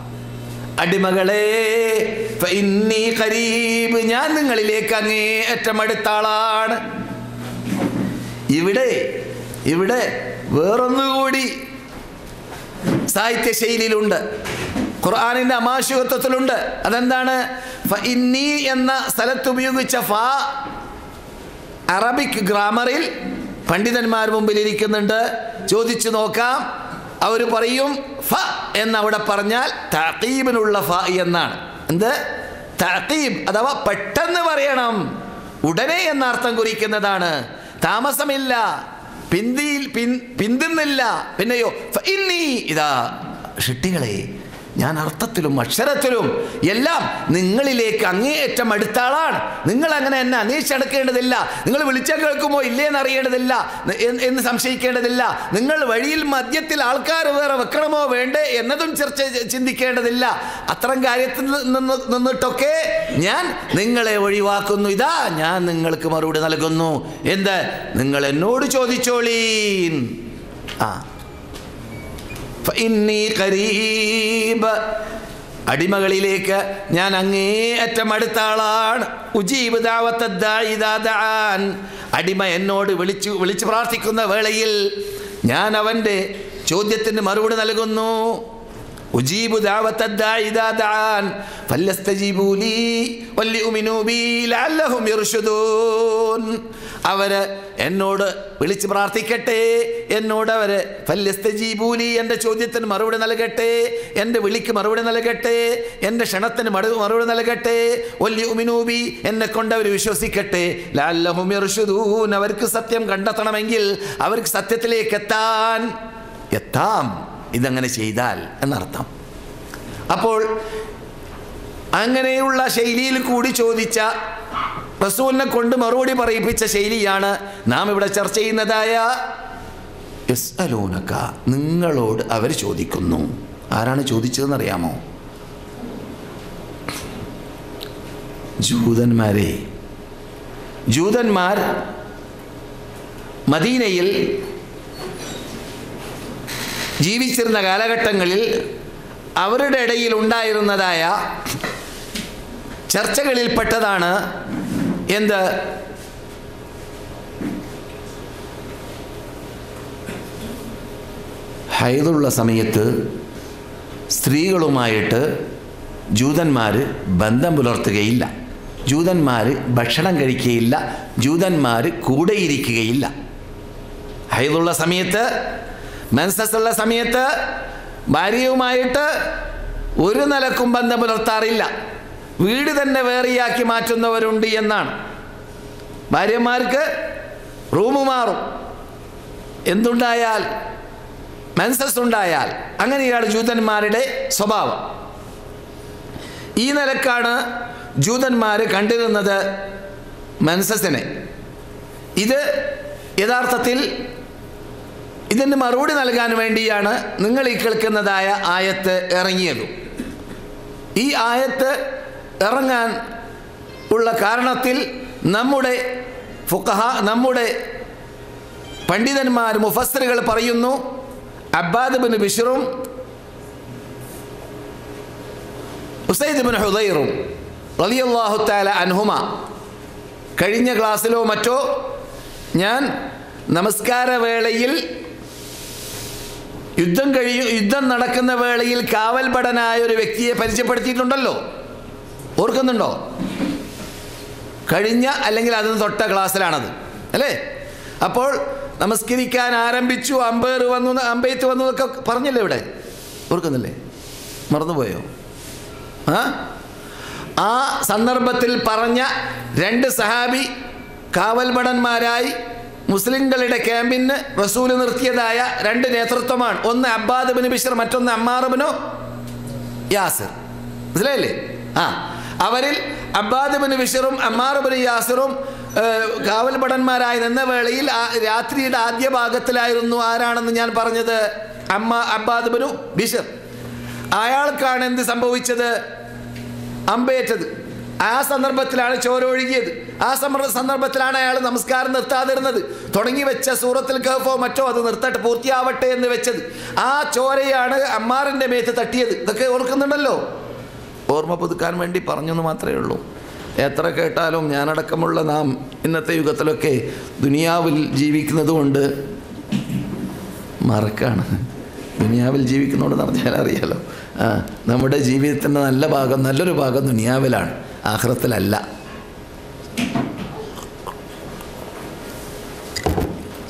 അടിമകളെ, ഫഇന്നീ ഖരീബ്, ഞാൻ നിങ്ങളിലേക്ക് അങ്ങേയറ്റം അടുത്ത ആളാണ്. ഇവിടെ വേറൊന്നുകൂടി സാഹിത്യ ശൈലിയിലുണ്ട്, ഖുർആനിന്റെ അമാശുകത്വത്തിലുണ്ട്. അതെന്താണ്? ഫഇന്നീ എന്ന സ്ഥലത്ത് ഉപയോഗിച്ച ഫ അറബിക് ഗ്രാമറിൽ പണ്ഡിതന്മാർ മുമ്പിൽ ഇരിക്കുന്നുണ്ട്. ചോദിച്ചു നോക്കാം. അവർ പറയും ഫ എന്നവിടെ പറഞ്ഞാൽ തഅഖീബിനുള്ള ഫ എന്നാണ്. എന്ത്? തഅഖീബ് അഥവാ പെട്ടെന്ന് പറയണം, ഉടനെ എന്നർത്ഥം കുറിക്കുന്നതാണ്. താമസമില്ല, പിന്തുന്നില്ല. പിന്നെയോ ഫഇന്നീ, ഇതാ ഷിട്ടികളെ, ഞാൻ അർത്ഥത്തിലും അക്ഷരത്തിലും എല്ലാം നിങ്ങളിലേക്ക് അങ്ങേയറ്റം അടുത്ത ആളാണ്. നിങ്ങൾ അങ്ങനെ എന്നെ അന്വേഷിച്ചെടുക്കേണ്ടതില്ല. നിങ്ങൾ വിളിച്ചാൽ കേൾക്കുമോ ഇല്ലേന്ന് അറിയേണ്ടതില്ല എന്ന് സംശയിക്കേണ്ടതില്ല. നിങ്ങൾ വഴിയിൽ മധ്യത്തിൽ ആൾക്കാർ വേറെ വെക്കണമോ വേണ്ടേ എന്നതും ചിന്തിക്കേണ്ടതില്ല. അത്തരം കാര്യത്തിൽ നിന്നിട്ടൊക്കെ ഞാൻ നിങ്ങളെ ഒഴിവാക്കുന്നു. ഇതാ ഞാൻ നിങ്ങൾക്ക് മറുപടി നൽകുന്നു. എന്ത്? നിങ്ങൾ എന്നോട് ചോദിച്ചോളീൻ. ഫഇന്നീ ഖരീബ്, അടിമകളിലേക്ക് ഞാൻ അങ്ങേയറ്റം അടുത്ത ആളാണ്. ഉജീബ് ദഅവത്തദ്ദാഇ ഇദാ ദഅാൻ, അടിമ എന്നോട് വിളിച്ച് പ്രാർത്ഥിക്കുന്ന വേളയിൽ ഞാൻ അവൻ്റെ ചോദ്യത്തിന് മറുപടി നൽകുന്നു. ഉജീബു ദഅവത്തദ്ദാഇ ഇദാ ദഅാൻ ഫലസ്തജീബൂ ലീ വലിയുമിനൂ ബി ലഅല്ലഹും യർഷുദൂൻ. അവര് എന്നോട് വിളിച്ച് പ്രാർത്ഥിക്കട്ടെ, എന്നോട് അവര് ഫലസ്തജീബൂ ലീ, എൻ്റെ ചോദ്യത്തിന് മറുപടി നൽകട്ടെ, എൻ്റെ വിളിക്ക് മറുപടി നൽകട്ടെ, എൻ്റെ ക്ഷണത്തിന് മറുപടി നൽകട്ടെ. വലിയുമിനൂ ബി, എന്നെ കൊണ്ട് അവർ വിശ്വസിക്കട്ടെ. ലഅല്ലഹും യർഷുദൂൻ, അവർക്ക് സത്യം കണ്ടെത്തണമെങ്കിൽ, അവർക്ക് സത്യത്തിലേക്ക് എത്താം ഇതങ്ങനെ ചെയ്താൽ എന്നർത്ഥം. അപ്പോൾ അങ്ങനെയുള്ള ശൈലിയിൽ കൂടി ചോദിച്ച, റസൂലിനെ കൊണ്ട് മറുപടി പറയിപ്പിച്ച ശൈലിയാണ് നാം ഇവിടെ ചർച്ച ചെയ്യുന്നതായ യസ്അലൂനക, നിങ്ങളോട് അവർ ചോദിക്കുന്നു. ആരാണ് ചോദിച്ചതെന്ന് അറിയാമോ? ജൂതന്മാർ മദീനയിൽ ജീവിച്ചിരുന്ന കാലഘട്ടങ്ങളിൽ അവരുടെ ഇടയിൽ ഉണ്ടായിരുന്നതായ ചർച്ചകളിൽപ്പെട്ടതാണ് എന്ത്? ഹൈദുള്ള സമയത്ത് സ്ത്രീകളുമായിട്ട് ജൂതന്മാർ ബന്ധം പുലർത്തുകയില്ല, ജൂതന്മാർ ഭക്ഷണം കഴിക്കുകയില്ല, ജൂതന്മാർ കൂടെയിരിക്കുകയില്ല. ഹൈദുള്ള സമയത്ത്, മെൻസസ്സുള്ള സമയത്ത് ഭാര്യയുമായിട്ട് ഒരു നിലക്കും ബന്ധം പുലർത്താറില്ല. വീട് തന്നെ വേറെയാക്കി മാറ്റുന്നവരുണ്ട് എന്നാണ്. ഭാര്യമാർക്ക് റൂം മാറും, എന്തുണ്ടായാൽ, മെൻസസ് ഉണ്ടായാൽ. അങ്ങനെയാണ് ജൂതന്മാരുടെ സ്വഭാവം. ഈ നിലക്കാണ് ജൂതന്മാർ കണ്ടിരുന്നത് മെൻസസിനെ. ഇത് യഥാർത്ഥത്തിൽ ഇതിന് മറുപടി നൽകാൻ വേണ്ടിയാണ് നിങ്ങൾ ഈ കേൾക്കുന്നതായ ആയത്ത് ഇറങ്ങിയത്. ഈ ആയത്ത് ഇറങ്ങാൻ ഉള്ള കാരണത്തിൽ നമ്മുടെ ഫുഖഹ, നമ്മുടെ പണ്ഡിതന്മാർ, മുഫസ്സിറുകൾ പറയുന്നു, അബ്ബാദ് ബിൻ ബിശ്റും ഉസൈദ് ബിൻ ഹുദൈറും റളിയല്ലാഹു തആല അൻഹുമ, കഴിഞ്ഞ ക്ലാസ്സിലോ മറ്റോ ഞാൻ നമസ്കാര വേളയിൽ യുദ്ധം നടക്കുന്ന വേളയിൽ കാവൽഭടനായ ഒരു വ്യക്തിയെ പരിചയപ്പെടുത്തിയിട്ടുണ്ടല്ലോ, ഓർക്കുന്നുണ്ടോ? കഴിഞ്ഞ അല്ലെങ്കിൽ അതിന് തൊട്ട ക്ലാസ്സിലാണത് അല്ലേ? അപ്പോൾ നമസ്കരിക്കാൻ ആരംഭിച്ചു, അമ്പെയ്ത്ത് വന്നു എന്നൊക്കെ പറഞ്ഞല്ലേ ഇവിടെ, ഓർക്കുന്നില്ലേ? മറന്നുപോയോ? ആ സന്ദർഭത്തിൽ പറഞ്ഞ രണ്ട് സഹാബി കാവൽഭടന്മാരായി മുസ്ലിങ്ങളുടെ ക്യാമ്പിന് റസൂല് നിർത്തിയതായ രണ്ട് നേതൃത്വമാണ്. ഒന്ന് അബ്ബാദ് ബിൻ ബിശ്ർ, മറ്റൊന്ന് അമ്മാർ ബിൻ യാസിർ. മനസ്സിലായില്ലേ? അവരിൽ അബ്ബാദ് ബിൻ ബിശ്റും അമ്മാർ ബിൻ യാസിറും കാവൽഭടന്മാരായി നിന്ന വേളയിൽ രാത്രിയുടെ ആദ്യ ഭാഗത്തിലായിരുന്നു ആരാണെന്ന് ഞാൻ പറഞ്ഞത്, അബ്ബാദ് ബിൻ ബിശ്ർ. അയാൾക്കാണ് എന്ത് സംഭവിച്ചത്? അമ്പേറ്റത്. ആ സന്ദർഭത്തിലാണ് ചോര ഒഴുകിയത്. ആ സന്ദർഭത്തിലാണ് അയാൾ നമസ്കാരം നിർത്താതിരുന്നത്. തുടങ്ങി വെച്ച സൂറത്തുൽ കഹ്ഫോ മറ്റോ അത് നിർത്തട്ടെ, പൂർത്തിയാവട്ടെ എന്ന് വെച്ചത്. ആ ചോരയാണ് അമ്മാറിൻ്റെ മേത്ത് തട്ടിയത്. ഇതൊക്കെ ഓർക്കുന്നുണ്ടല്ലോ. ഓർമ്മ പുതുക്കാൻ വേണ്ടി പറഞ്ഞെന്ന് മാത്രമേ ഉള്ളൂ. എത്ര കേട്ടാലും ഞാനടക്കമുള്ള നാം ഇന്നത്തെ യുഗത്തിലൊക്കെ ദുനിയാവിൽ ജീവിക്കുന്നത് കൊണ്ട് മറക്കാണ്. ദുനിയാവിൽ ജീവിക്കുന്നതുകൊണ്ട് പറഞ്ഞാൽ അറിയാലോ, നമ്മുടെ ജീവിതത്തിൻ്റെ നല്ലൊരു ഭാഗം ദുനിയാവിലാണ്, ആഖിറത്തിലല്ല.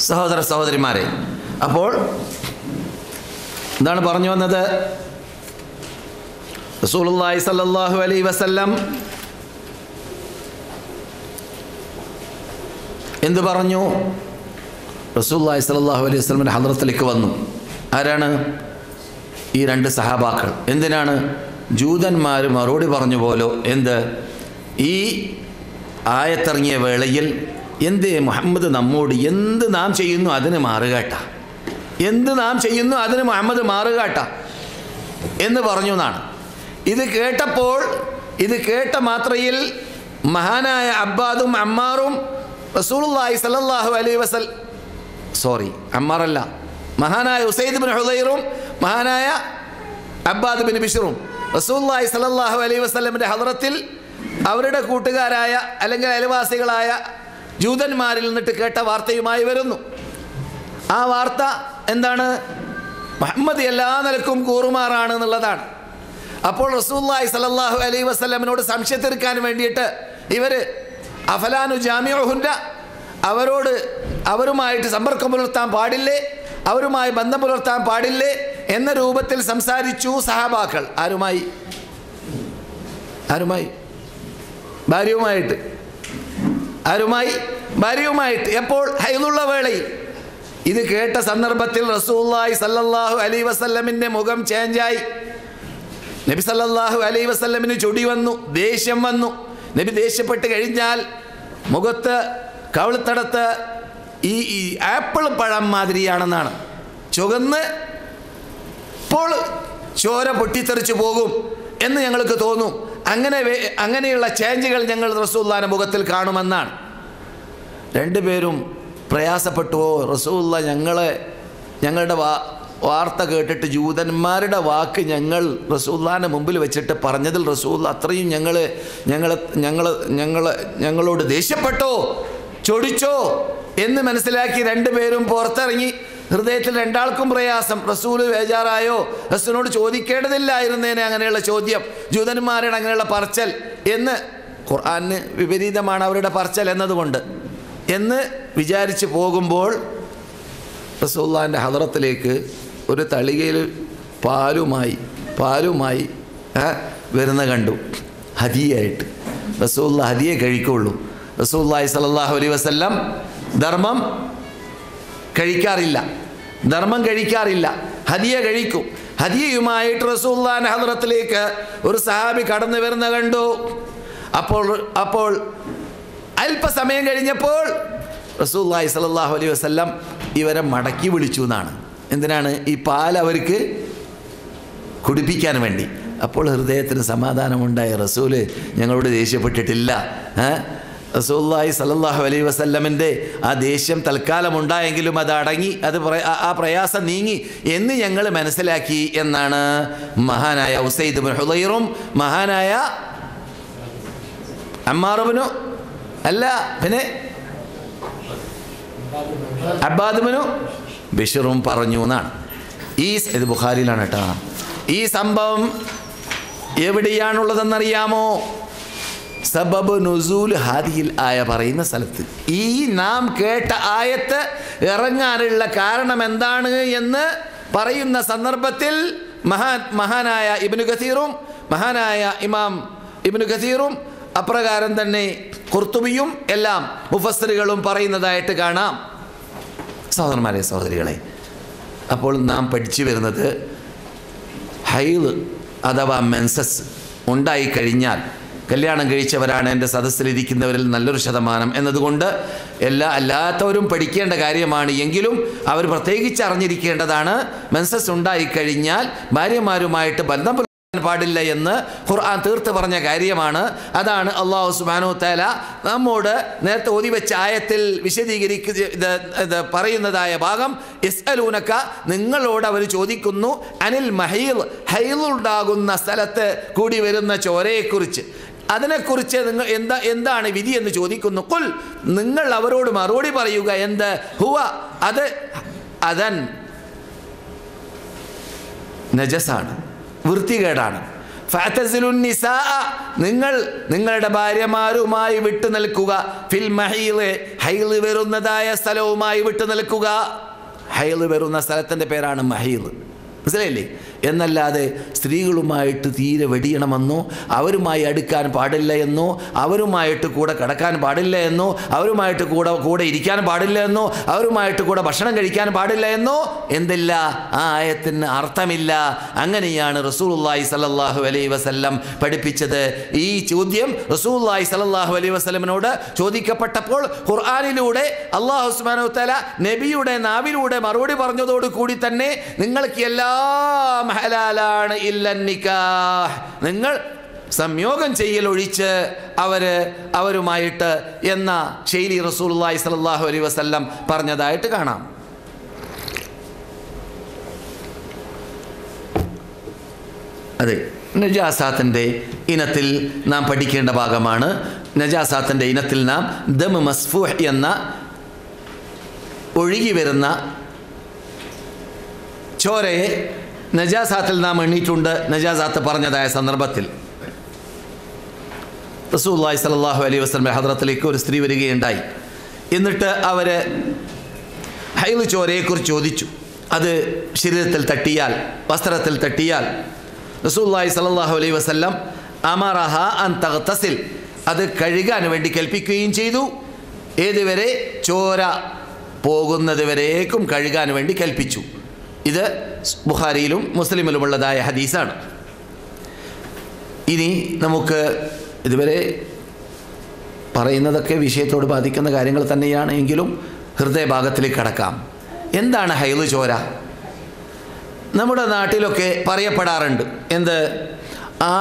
സഹോദര സഹോദരിമാരെ, അപ്പോൾ എന്താണ് പറഞ്ഞു വന്നത്? റസൂലുള്ളാഹി സ്വല്ലല്ലാഹു അലൈഹി വസല്ലം എന്ത് പറഞ്ഞു? റസൂലുള്ളാഹി സ്വല്ലല്ലാഹു അലൈഹി വസല്ലമിൻ്റെ ഹദ്റത്തിലേക്ക് വന്നു. ആരാണ്? ഈ രണ്ട് സഹാബാക്കൾ. എന്തിനാണ്? ജൂതന്മാർ മറുപടി പറഞ്ഞു പോലോ. എന്ത്? ഈ ആയത്തിറങ്ങിയ വേളയിൽ എന്തേ മുഹമ്മദ് നമ്മോട് എന്ത് നാം ചെയ്യുന്നു അതിന് മാറുകാട്ട, എന്ത് നാം ചെയ്യുന്നു അതിന് മുഹമ്മദ് മാറുകാട്ട എന്ന് പറഞ്ഞു എന്നാണ്. ഇത് കേട്ട മാത്രയിൽ മഹാനായ അബ്ബാദും അമ്മാറും റസൂലുള്ളാഹി സ്വല്ലല്ലാഹു അലൈഹി വസല്ലം അമ്മാറല്ല, മഹാനായ ഉസൈദ് ബിൻ ഹുദൈറും മഹാനായ അബ്ബാദ് ബിൻ ബിശ്റും റസൂലുള്ളാഹി സ്വല്ലല്ലാഹു അലൈഹി വസല്ലമിൻ്റെ ഹദ്റത്തിൽ അവരുടെ കൂട്ടുകാരായ അല്ലെങ്കിൽ അയൽവാസികളായ ജൂതന്മാരിൽ നിന്നിട്ട് കേട്ട വാർത്തയുമായി വരുന്നു. ആ വാർത്ത എന്താണ്? മുഹമ്മദ് എല്ലാ നിലക്കും കൂറുമാറാണ് എന്നുള്ളതാണ്. അപ്പോൾ റസൂലുള്ളാഹി സ്വല്ലല്ലാഹു അലൈഹി വസല്ലമിനോട് സംശയം തീർക്കാൻ വേണ്ടിയിട്ട് ഇവർ അഫലാനു ജാമിഉഹുന്ന, അവരുമായിട്ട് സമ്പർക്കം പുലർത്താൻ പാടില്ലേ, അവരുമായി ബന്ധം പുലർത്താൻ പാടില്ലേ എന്ന രൂപത്തിൽ സംസാരിച്ചു സഹാബാക്കൾ. ആരുമായി? ഭാര്യയുമായിട്ട്. എപ്പോൾ? ഹൈദുള്ള വേളയിൽ. ഇത് കേട്ട സന്ദർഭത്തിൽ റസൂലുള്ളാഹി സ്വല്ലല്ലാഹു അലൈഹി വസല്ലമിൻ്റെ മുഖം ചേഞ്ചായി. നബി സല്ലല്ലാഹു അലൈഹി വസല്ലമിന് ചൊടി വന്നു, ദേഷ്യം വന്നു. നബി ദേഷ്യപ്പെട്ട് കഴിഞ്ഞാൽ മുഖത്ത് കവിളത്തടത്ത് ഈ ആപ്പിൾ പഴം മാതിരിയാണെന്നാണ്, ചുവന്ന് ഇപ്പോൾ ചോര പൊട്ടിത്തെറിച്ചു പോകും എന്ന് ഞങ്ങൾക്ക് തോന്നും. അങ്ങനെയുള്ള ചേഞ്ചുകൾ ഞങ്ങൾ റസൂലുള്ളാഹിന്റെ മുഖത്തിൽ കാണുമെന്നാണ്. രണ്ടുപേരും പ്രയാസപ്പെട്ടുവോ? റസൂലുള്ള ഞങ്ങളുടെ വാർത്ത കേട്ടിട്ട് ജൂതന്മാരുടെ വാക്ക് ഞങ്ങൾ റസൂലുള്ളാഹിന്റെ മുമ്പിൽ വെച്ചിട്ട് പറഞ്ഞതിൽ റസൂലുള്ള അത്രയും ഞങ്ങളോട് ദേഷ്യപ്പെട്ടോ, ചൊടിച്ചോ എന്ന് മനസ്സിലാക്കി രണ്ടുപേരും പുറത്തിറങ്ങി. ഹൃദയത്തിൽ രണ്ടാൾക്കും പ്രയാസം. റസൂല് ബേജാറായോ? റസൂലിനോട് ചോദിക്കേണ്ടതില്ലായിരുന്നേനെ അങ്ങനെയുള്ള ചോദ്യം, ജൂതന്മാരുടെ അങ്ങനെയുള്ള പറച്ചൽ എന്ന്. ഖുർആന് വിപരീതമാണ് അവരുടെ പറച്ചൽ എന്നതുകൊണ്ട് എന്ന് വിചാരിച്ച് പോകുമ്പോൾ റസൂലുള്ളാഹിന്റെ ഹദ്റത്തിലേക്ക് ഒരു തളികയിൽ പാലുമായി വരുന്ന കണ്ടു, ഹദിയായിട്ട്. റസൂലുള്ളാഹി ഹദിയെ കഴിക്കുള്ളൂ. റസൂലുള്ളാഹി സ്വല്ലല്ലാഹു അലൈഹി വസല്ലം ധർമ്മം കഴിക്കാറില്ല, ഹദിയ കഴിക്കും. ഹദിയയുമായിട്ട് റസൂലുള്ളാഹിന്റെ ഹദ്റത്തിലേക്ക് ഒരു സഹാബി കടന്നു വരുന്ന കണ്ടു. അപ്പോൾ അല്പസമയം കഴിഞ്ഞപ്പോൾ റസൂലുള്ളാഹി സ്വല്ലല്ലാഹു അലൈഹി വസല്ലം ഇവരെ മടക്കി വിളിച്ചു എന്നാണ്. എന്തിനാണ്? ഈ പാൽ അവർക്ക് കുടിപ്പിക്കാൻ വേണ്ടി. അപ്പോൾ ഹൃദയത്തിന് സമാധാനമുണ്ടായ റസൂല് ഞങ്ങളോട് ദേഷ്യപ്പെട്ടിട്ടില്ല. റസൂലുള്ളാഹി സ്വല്ലല്ലാഹു അലൈഹി വസല്ലമിൻ്റെ ആ ദേഷ്യം തൽക്കാലം ഉണ്ടായെങ്കിലും അത് അടങ്ങി, ആ പ്രയാസം നീങ്ങി എന്ന് ഞങ്ങൾ മനസ്സിലാക്കി എന്നാണ് മഹാനായ ഉസൈദ് ബിൻ ഹുദൈറും മഹാനായ അമ്മാറുബിനു അബ്ബാദ് ബിൻ ബിശ്റും പറഞ്ഞു എന്നാണ്. ഇത് ബുഖാരിയിലാണ് കേട്ടോ. ഈ സംഭവം എവിടെയാണുള്ളതെന്നറിയാമോ? സബബ് നുസൂൽ ഹാദിഹിൽ ആയ പറയുന്ന സ്ഥലത്ത്. ഈ നാം കേട്ട ആയത്ത് ഇറങ്ങാനുള്ള കാരണം എന്താണ് എന്ന് പറയുന്ന സന്ദർഭത്തിൽ മഹാനായ ഇബ്നു കസീറും മഹാനായ ഇമാം ഇബ്നു കസീറും അപ്രകാരം തന്നെ ഖുർത്തുബിയും എല്ലാം മുഫസ്സിറുകളും പറയുന്നതായിട്ട് കാണാം. സഹോദരന്മാരെ, സഹോദരികളെ, അപ്പോൾ നാം പഠിച്ചു വരുന്നത് ഹൈദ് അഥവാ മെൻസസ് ഉണ്ടായിക്കഴിഞ്ഞാൽ, കല്യാണം കഴിച്ചവരാണ് എൻ്റെ സദസ്സിലിരിക്കുന്നവരിൽ നല്ലൊരു ശതമാനം എന്നതുകൊണ്ട് അല്ലാത്തവരും പഠിക്കേണ്ട കാര്യമാണ്. എങ്കിലും അവർ പ്രത്യേകിച്ച് അറിഞ്ഞിരിക്കേണ്ടതാണ്. മെൻസസ് ഉണ്ടായിക്കഴിഞ്ഞാൽ ഭാര്യമാരുമായിട്ട് ബന്ധം പാടില്ല എന്ന് ഖുർആൻ തീർത്ത് പറഞ്ഞ കാര്യമാണ്. അതാണ് അല്ലാഹു സുബ്ഹാനഹു വ തആല നമ്മോട് നേരത്തെ ഓതി വെച്ച ആയത്തിൽ ഇത് പറയുന്നതായ ഭാഗം. യസ്അലൂനക, നിങ്ങളോട് അവർ ചോദിക്കുന്നു, അനിൽ മഹീൽ, ഹൈലുണ്ടാകുന്ന സ്ഥലത്ത് കൂടി വരുന്ന ചോരയെക്കുറിച്ച്, അതിനെക്കുറിച്ച് നിങ്ങൾ എന്താണ് വിധി എന്ന് ചോദിക്കുന്നു. ഖുൽ, നിങ്ങൾ അവരോട് മറുപടി പറയുക, എന്ത്? ഹുവ, അത് അദൻ, നജസാണ്, വൃത്തികേടാണ്. ഫഅതസിലുൻ നിസാ, നിങ്ങൾ നിങ്ങളുടെ ഭാര്യമാരുമായി വിട്ടു നിൽക്കുക. ഫിൽ മഹീൽ, ഹൈൽ വരുന്നതായ സ്ഥലവുമായി വിട്ടു നിൽക്കുക. ഹൈൽ വരുന്ന സ്ഥലത്തിൻ്റെ പേരാണ് മഹീൽ, മനസ്സിലായില്ലേ? എന്നല്ലാതെ സ്ത്രീകളുമായിട്ട് തീരെ വെടിയണമെന്നോ അവരുമായി അടുക്കാൻ പാടില്ല എന്നോ അവരുമായിട്ട് കൂടെ കിടക്കാൻ പാടില്ല എന്നോ അവരുമായിട്ട് കൂടെ ഇരിക്കാൻ പാടില്ല എന്നോ അവരുമായിട്ട് കൂടെ ഭക്ഷണം കഴിക്കാൻ പാടില്ല എന്നോ എന്തില്ല, ആ ആയത്തിന് അർത്ഥമില്ല. അങ്ങനെയാണ് റസൂലുള്ളാഹി സ്വല്ലല്ലാഹു അലൈഹി വസല്ലം പഠിപ്പിച്ചത്. ഈ ചോദ്യം റസൂലുള്ളാഹി സ്വല്ലല്ലാഹു അലൈഹി വസല്ലമിനോട് ചോദിക്കപ്പെട്ടപ്പോൾ ഖുർആനിലൂടെ അല്ലാഹു സുബ്ഹാനഹു വ തആല നബിയുടെ നാവിലൂടെ മറുപടി പറഞ്ഞതോടു കൂടി തന്നെ നിങ്ങൾക്ക് എല്ലാം ഹലാലാണ് ഇല്ല നിക്കാഹ്, നിങ്ങൾ സംയോഗം ചെയ്യൽ ഒഴിച്ച് അവരുമായിട്ട് എന്ന ശൈലി റസൂലുള്ളാഹി സ്വല്ലല്ലാഹു അലൈഹി വസല്ലം പറഞ്ഞതായിട്ട് കാണാം. അതെ, നജാസാത്തിൻ്റെ ഇനത്തിൽ നാം പഠിക്കേണ്ട ഭാഗമാണ്. നജാസാത്തിൻ്റെ ഇനത്തിൽ നാം ദം മസ്ഫൂഹ് എന്ന ഒഴുകി വരുന്ന ചോരയെ നജാസാത്തിൽ നാം എണ്ണീട്ടുണ്ട്. നജാസാത്ത് പറഞ്ഞതായ സന്ദർഭത്തിൽ റസൂലുള്ളാഹി സ്വല്ലല്ലാഹു അലൈഹി വസല്ലം ഹദ്റത്തിലേക്ക് ഒരു സ്ത്രീ വരികയുണ്ടായി. എന്നിട്ട് അവർ ഹൈള് ചോരയെക്കുറിച്ച് ചോദിച്ചു. അത് ശരീരത്തിൽ തട്ടിയാൽ, വസ്ത്രത്തിൽ തട്ടിയാൽ റസൂലുള്ളാഹി സ്വല്ലല്ലാഹു അലൈഹി വസല്ലം അമറഹ അൻ തഗ്തസിൽ, അത് കഴുകാൻ വേണ്ടി കൽപ്പിക്കുകയും ചെയ്തു. ഏതുവരെ? ചോര പോകുന്നത് വരേക്കും കഴുകാൻ വേണ്ടി കൽപ്പിച്ചു. ഇത് ബുഖാരിയിലും മുസ്ലിമിലുമുള്ളതായ ഹദീസാണ്. ഇനി നമുക്ക് ഇതുവരെ പറയുന്നതൊക്കെ വിഷയത്തോട് ബാധിക്കുന്ന കാര്യങ്ങൾ തന്നെയാണ്, എങ്കിലും ഹൃദയഭാഗത്തിലേക്ക് കടക്കാം. എന്താണ് ഹൈള് ചോര? നമ്മുടെ നാട്ടിലൊക്കെ പറയപ്പെടാറുണ്ട്, എന്ത്?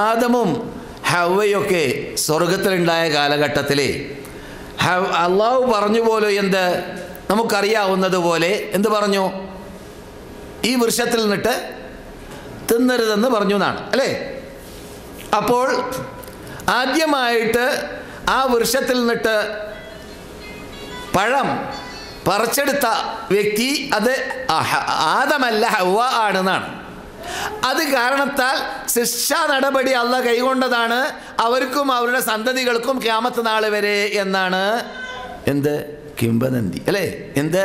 ആദമും ഹവ്വയൊക്കെ സ്വർഗത്തിലുണ്ടായ കാലഘട്ടത്തിൽ അള്ളാഹു പറഞ്ഞു പോലും, എന്ത്? നമുക്കറിയാവുന്നതുപോലെ എന്ത് പറഞ്ഞു? ഈ വൃക്ഷത്തിൽ നിന്നിട്ട് തിന്നരുതെന്ന് പറഞ്ഞു എന്നാണ്, അല്ലേ? അപ്പോൾ ആദ്യമായിട്ട് ആ വൃക്ഷത്തിൽ നിന്നിട്ട് പഴം പറിച്ചെടുത്ത വ്യക്തി അത് ആദമല്ല, ഹവ്വ ആണെന്നാണ്. അത് കാരണത്താൽ ശിക്ഷാ നടപടി അള്ളാഹ് കൈകൊണ്ടതാണ് അവർക്കും അവരുടെ സന്തതികൾക്കും ഖിയാമത്ത് നാൾ വരെ എന്നാണ് എന്ത്? കിംവദന്തി, അല്ലേ? എന്ത്?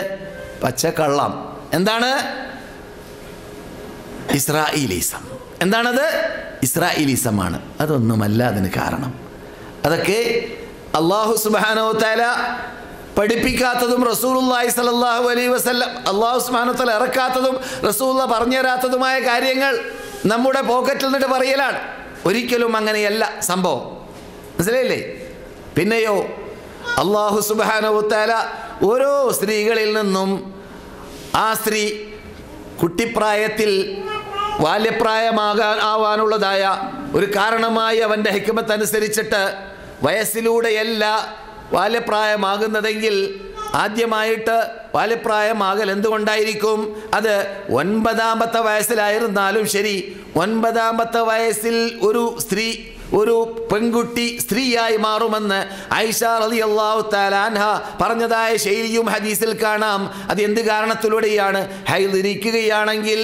പച്ചക്കള്ളം. എന്താണ്? ഇസ്രായേലിസം. എന്താണത്? ഇസ്രായേലിസമാണ്. അതൊന്നുമല്ല അതിന് കാരണം. അതൊക്കെ അല്ലാഹു സുബ്ഹാനഹു വ തആല പഠിപ്പിക്കാത്തതും റസൂലുള്ളാഹി സ്വല്ലല്ലാഹു അലൈഹി വസല്ലം അല്ലാഹു സുബ്ഹാനഹു വ തആല ഇറക്കാത്തതും റസൂലുള്ളാഹി പറഞ്ഞു തരാത്തതുമായ കാര്യങ്ങൾ നമ്മുടെ പോക്കറ്റിൽ നിന്നിട്ട് പറയലാണ്. ഒരിക്കലും അങ്ങനെയല്ല സംഭവം, മനസ്സിലായില്ലേ? പിന്നെയോ അല്ലാഹു സുബ്ഹാനഹു വ തആല ഓരോ സ്ത്രീകളിൽ നിന്നും ആ സ്ത്രീ കുട്ടിപ്രായത്തിൽ ആവാനുള്ളതായ ഒരു കാരണമായി അവൻ്റെ ഹിക്മത്ത് അനുസരിച്ചിട്ട് വയസ്സിലൂടെയല്ല ബാല്യപ്രായമാകുന്നതെങ്കിൽ ആദ്യമായിട്ട് ബാല്യപ്രായമാകൽ എന്തുകൊണ്ടായിരിക്കും? അത് 9ാമത്തെ വയസ്സിലായിരുന്നാലും ശരി, 9ാമത്തെ വയസ്സിൽ ഒരു പെൺകുട്ടി സ്ത്രീയായി മാറുമെന്ന് ആയിഷ റളിയല്ലാഹു തആല അൻഹ പറഞ്ഞതായ ശൈലിയും ഹദീസിൽ കാണാം. അത് എന്ത് കാരണത്തിലൂടെയാണ്? ഹൈദ് ഇരിക്കുകയാണെങ്കിൽ,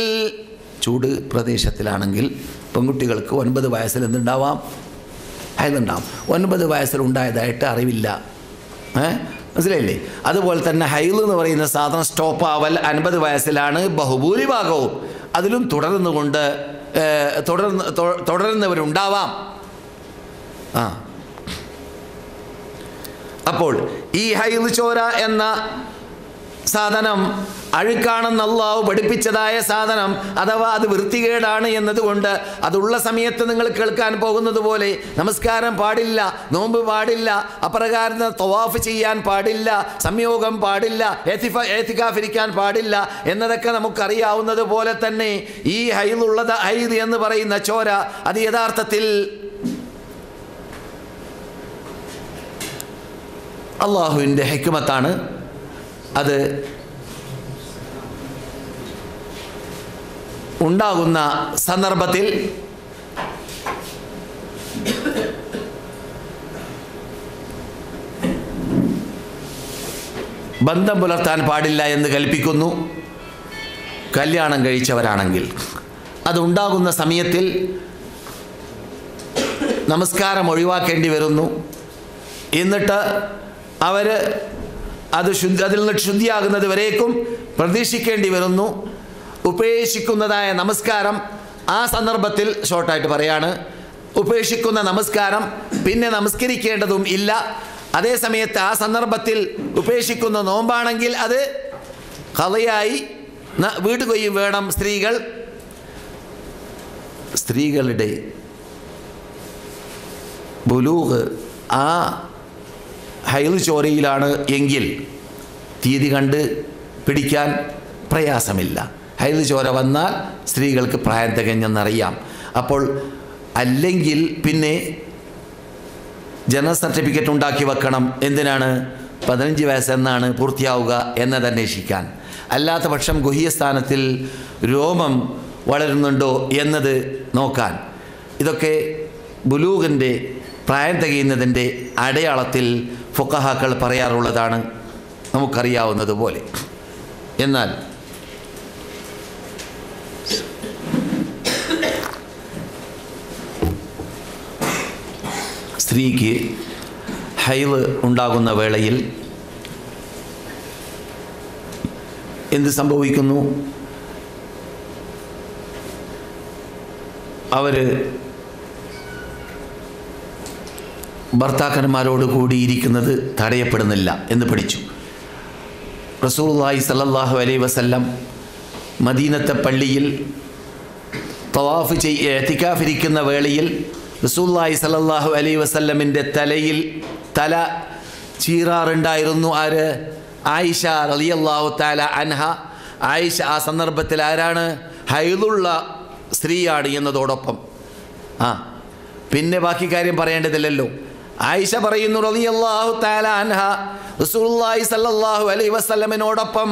ചൂട് പ്രദേശത്തിലാണെങ്കിൽ പെൺകുട്ടികൾക്ക് 9 വയസ്സിൽ എന്തുണ്ടാവാം? ഹൈദുണ്ടാവും. 9 വയസ്സിലുണ്ടായതായിട്ട് അറിവില്ല, മനസ്സിലായില്ലേ? അതുപോലെ തന്നെ ഹൈദ് എന്ന് പറയുന്ന സാധനം സ്റ്റോപ്പ് ആവൽ 50 വയസ്സിലാണ് ബഹുഭൂരിഭാഗവും. അതിലും തുടരുന്നവരുണ്ടാവാം. അപ്പോൾ ഈ ഹൈദ് ചോര എന്ന സാധനം അഴുക്കാണെന്ന് അള്ളാഹു പഠിപ്പിച്ചതായ സാധനം, അഥവാ അത് വൃത്തികേടാണ് എന്നതുകൊണ്ട് അതുള്ള സമയത്ത് നിങ്ങൾ കേൾക്കാൻ പോകുന്നത് പോലെ നമസ്കാരം പാടില്ല, നോമ്പ് പാടില്ല, അപ്രകാരം തവാഫ് ചെയ്യാൻ പാടില്ല, സംയോഗം പാടില്ല, ഏത്തിക്കാഫ് ഇരിക്കാൻ പാടില്ല എന്നതൊക്കെ നമുക്കറിയാവുന്നത് പോലെ തന്നെ ഈ ഹൈദ് എന്ന് പറയുന്ന ചോര അത് യഥാർത്ഥത്തിൽ അള്ളാഹുവിൻ്റെ ഹിക്മത്താണ്. അത് ഉണ്ടാകുന്ന സന്ദർഭത്തിൽ ബന്ധം പുലർത്താൻ പാടില്ല എന്ന് കൽപ്പിക്കുന്നു. കല്യാണം കഴിച്ചവരാണെങ്കിൽ അതുണ്ടാകുന്ന സമയത്തിൽ നമസ്കാരം ഒഴിവാക്കേണ്ടി വരുന്നു. എന്നിട്ട് അവർ അതിൽ നിന്ന് ശുദ്ധിയാകുന്നത് വരേക്കും പ്രതീക്ഷിക്കേണ്ടി വരുന്നു. ഉപേക്ഷിക്കുന്നതായ നമസ്കാരം ആ സന്ദർഭത്തിൽ ഷോർട്ടായിട്ട് പറയാണ്, ഉപേക്ഷിക്കുന്ന നമസ്കാരം പിന്നെ നമസ്കരിക്കേണ്ടതും ഇല്ല. അതേ സമയത്ത് ആ സന്ദർഭത്തിൽ ഉപേക്ഷിക്കുന്ന നോമ്പാണെങ്കിൽ അത് ഖളയായി വീടുകയും വേണം. സ്ത്രീകളുടെ ബുലൂഗ് ആ ഹൈദ് ചോരയിലാണ് എങ്കിൽ തീയതി കണ്ട് പിടിക്കാൻ പ്രയാസമില്ല. ഹൈദ് ചോര വന്നാൽ സ്ത്രീകൾക്ക് പ്രായം തികഞ്ഞെന്നറിയാം. അപ്പോൾ അല്ലെങ്കിൽ പിന്നെ ജനന സർട്ടിഫിക്കറ്റ് ഉണ്ടാക്കി വെക്കണം. എന്തിനാണ്? 15 വയസ്സെന്നാണ് പൂർത്തിയാവുക എന്നത് അന്വേഷിക്കാൻ. അല്ലാത്ത പക്ഷം ഗുഹ്യസ്ഥാനത്തിൽ രോമം വളരുന്നുണ്ടോ എന്നത് നോക്കാൻ. ഇതൊക്കെ ബുലൂഗിൻ്റെ പ്രായം തികയുന്നതിൻ്റെ അടയാളത്തിൽ ഫുഖഹാക്കൾ പറയാറുള്ളതാണ്, നമുക്കറിയാവുന്നതുപോലെ. എന്നാൽ സ്ത്രീക്ക് ഹൈദ് ഉണ്ടാകുന്ന വേളയിൽ എന്ത് സംഭവിക്കുന്നു? അവർ ഭർത്താക്കന്മാരോട് കൂടിയിരിക്കുന്നത് തടയപ്പെടുന്നില്ല എന്ന് പഠിച്ചു. റസൂലുള്ളാഹി സ്വല്ലല്ലാഹു അലൈഹി വസല്ലം മദീനത്തെ പള്ളിയിൽ തവാഫ് ഇഅ്തികാഫിരിക്കുന്ന വേളയിൽ റസൂലുള്ളാഹി സ്വല്ലല്ലാഹു അലൈഹി വസല്ലമിൻ്റെ തല ചീറാറുണ്ടായിരുന്നു. ആര്? ആയിഷ റളിയല്ലാഹു തആല അൻഹ. ആയിഷ ആ സന്ദർഭത്തിൽ ആരാണ്? ഹൈദുള്ള സ്ത്രീയാണ് എന്നതോടൊപ്പം പിന്നെ ബാക്കി കാര്യം പറയേണ്ടതില്ലല്ലോ. ആയിഷ പറയുന്നു റളിയല്ലാഹു തആല അൻഹ, റസൂലുള്ളാഹി സ്വല്ലല്ലാഹു അലൈഹി വസല്ലമിനോടൊപ്പം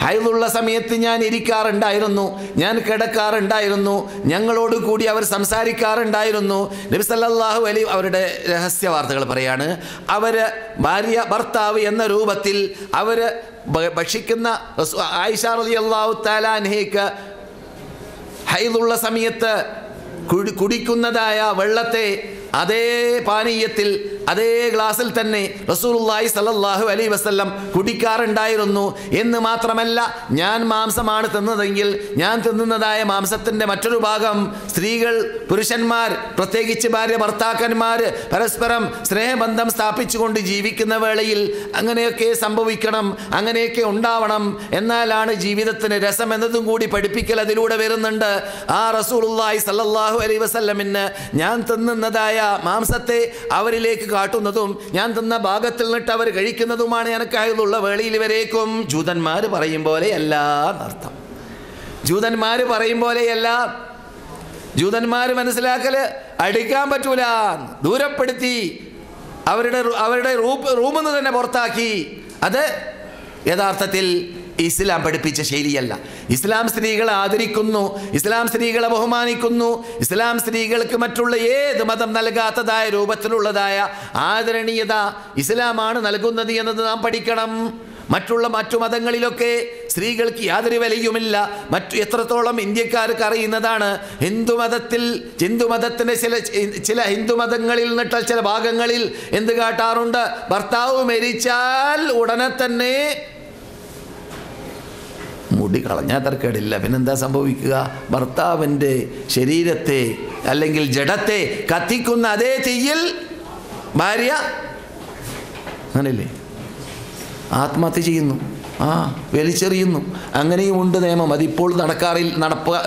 ഹൈദുള്ള സമയത്ത് ഞാൻ ഇരിക്കാറുണ്ടായിരുന്നു, ഞാൻ കിടക്കാറുണ്ടായിരുന്നു, ഞങ്ങളോട് കൂടി അവർ സംസാരിക്കാറുണ്ടായിരുന്നു. നബി സല്ലല്ലാഹു അലൈഹി അവരുടെ രഹസ്യ വാർത്തകൾ പറയാണ്. അവർ ഭാര്യ ഭർത്താവ് എന്ന രൂപത്തിൽ അവർ ഭക്ഷിക്കുന്ന ആയിഷ റളിയല്ലാഹു തആല അൻഹയ്ക്ക് ഹൈദുള്ള സമയത്ത് കുടിക്കുന്നതായ വെള്ളത്തെ അതേ പാനീയത്തിൽ അതേ ഗ്ലാസ്സിൽ തന്നെ റസൂലുള്ളാഹി സ്വല്ലല്ലാഹു അലൈഹി വസല്ലം കുടിക്കാറുണ്ടായിരുന്നു. എന്ന് മാത്രമല്ല, ഞാൻ മാംസമാണ് തിന്നതെങ്കിൽ ഞാൻ തിന്നുന്നതായ മാംസത്തിൻ്റെ മറ്റൊരു ഭാഗം സ്ത്രീകൾ പുരുഷന്മാർ പ്രത്യേകിച്ച് ഭാര്യ ഭർത്താക്കന്മാർ പരസ്പരം സ്നേഹബന്ധം സ്ഥാപിച്ചുകൊണ്ട് ജീവിക്കുന്ന വേളയിൽ അങ്ങനെയൊക്കെ സംഭവിക്കണം, അങ്ങനെയൊക്കെ ഉണ്ടാവണം. എന്നാലാണ് ജീവിതത്തിന് രസം എന്നതും കൂടി പഠിപ്പിക്കൽ അതിലൂടെ വരുന്നുണ്ട്. ആ റസൂലുള്ളാഹി സ്വല്ലല്ലാഹു അലൈഹി വസല്ലമിന് ഞാൻ തിന്നുന്നതായ മാംസത്തെ അവരിലേക്ക് കാട്ടുന്നതും ഞാൻ തിന്ന ഭാഗത്തിൽ നിന്നിട്ട് അവർ കഴിക്കുന്നതുമാണ് എനിക്ക് ഹൈദുള്ള വേളയിൽ വരേക്കും. ജൂതന്മാർ പറയും പോലെയല്ല എന്നർത്ഥം. ജൂതന്മാർ പറയും പോലെയല്ല. ജൂതന്മാർ മനസ്സിലാക്കല് അടിക്കാൻ പറ്റൂല, ദൂരപ്പെടുത്തി അവരുടെ റൂമിൽ നിന്ന് തന്നെ പുറത്താക്കി. അത് യഥാർത്ഥത്തിൽ ഇസ്ലാം പഠിപ്പിച്ച ശൈലിയല്ല. ഇസ്ലാം സ്ത്രീകളെ ആദരിക്കുന്നു, ഇസ്ലാം സ്ത്രീകളെ ബഹുമാനിക്കുന്നു. ഇസ്ലാം സ്ത്രീകൾക്ക് മറ്റുള്ള ഏത് മതം നൽകാത്തതായ രൂപത്തിലുള്ളതായ ആദരണീയത ഇസ്ലാമാണ് നൽകുന്നത് എന്നത് നാം പഠിക്കണം. മറ്റു മതങ്ങളിലൊക്കെ സ്ത്രീകൾക്ക് യാതൊരു വിലയുമില്ല. എത്രത്തോളം ഇന്ത്യക്കാർക്ക് അറിയുന്നതാണ്. ഹിന്ദുമതത്തിൻ്റെ ചില ഹിന്ദുമതങ്ങളിൽ നിന്നിട്ട് ചില ഭാഗങ്ങളിൽ എന്ത് കാട്ടാറുണ്ട്? ഭർത്താവ് മരിച്ചാൽ ഉടനെ തന്നെ മുടി കളഞ്ഞാൽ തർക്കേടില്ല, പിന്നെന്താ സംഭവിക്കുക? ഭർത്താവിൻ്റെ ശരീരത്തെ അല്ലെങ്കിൽ ജഡത്തെ കത്തിക്കുന്ന അതേ തീയിൽ ഭാര്യ അങ്ങനല്ലേ ആത്മഹത്യ ചെയ്യുന്നു. വലിച്ചെറിയുന്നു. അങ്ങനെയും ഉണ്ട് നിയമം. അതിപ്പോൾ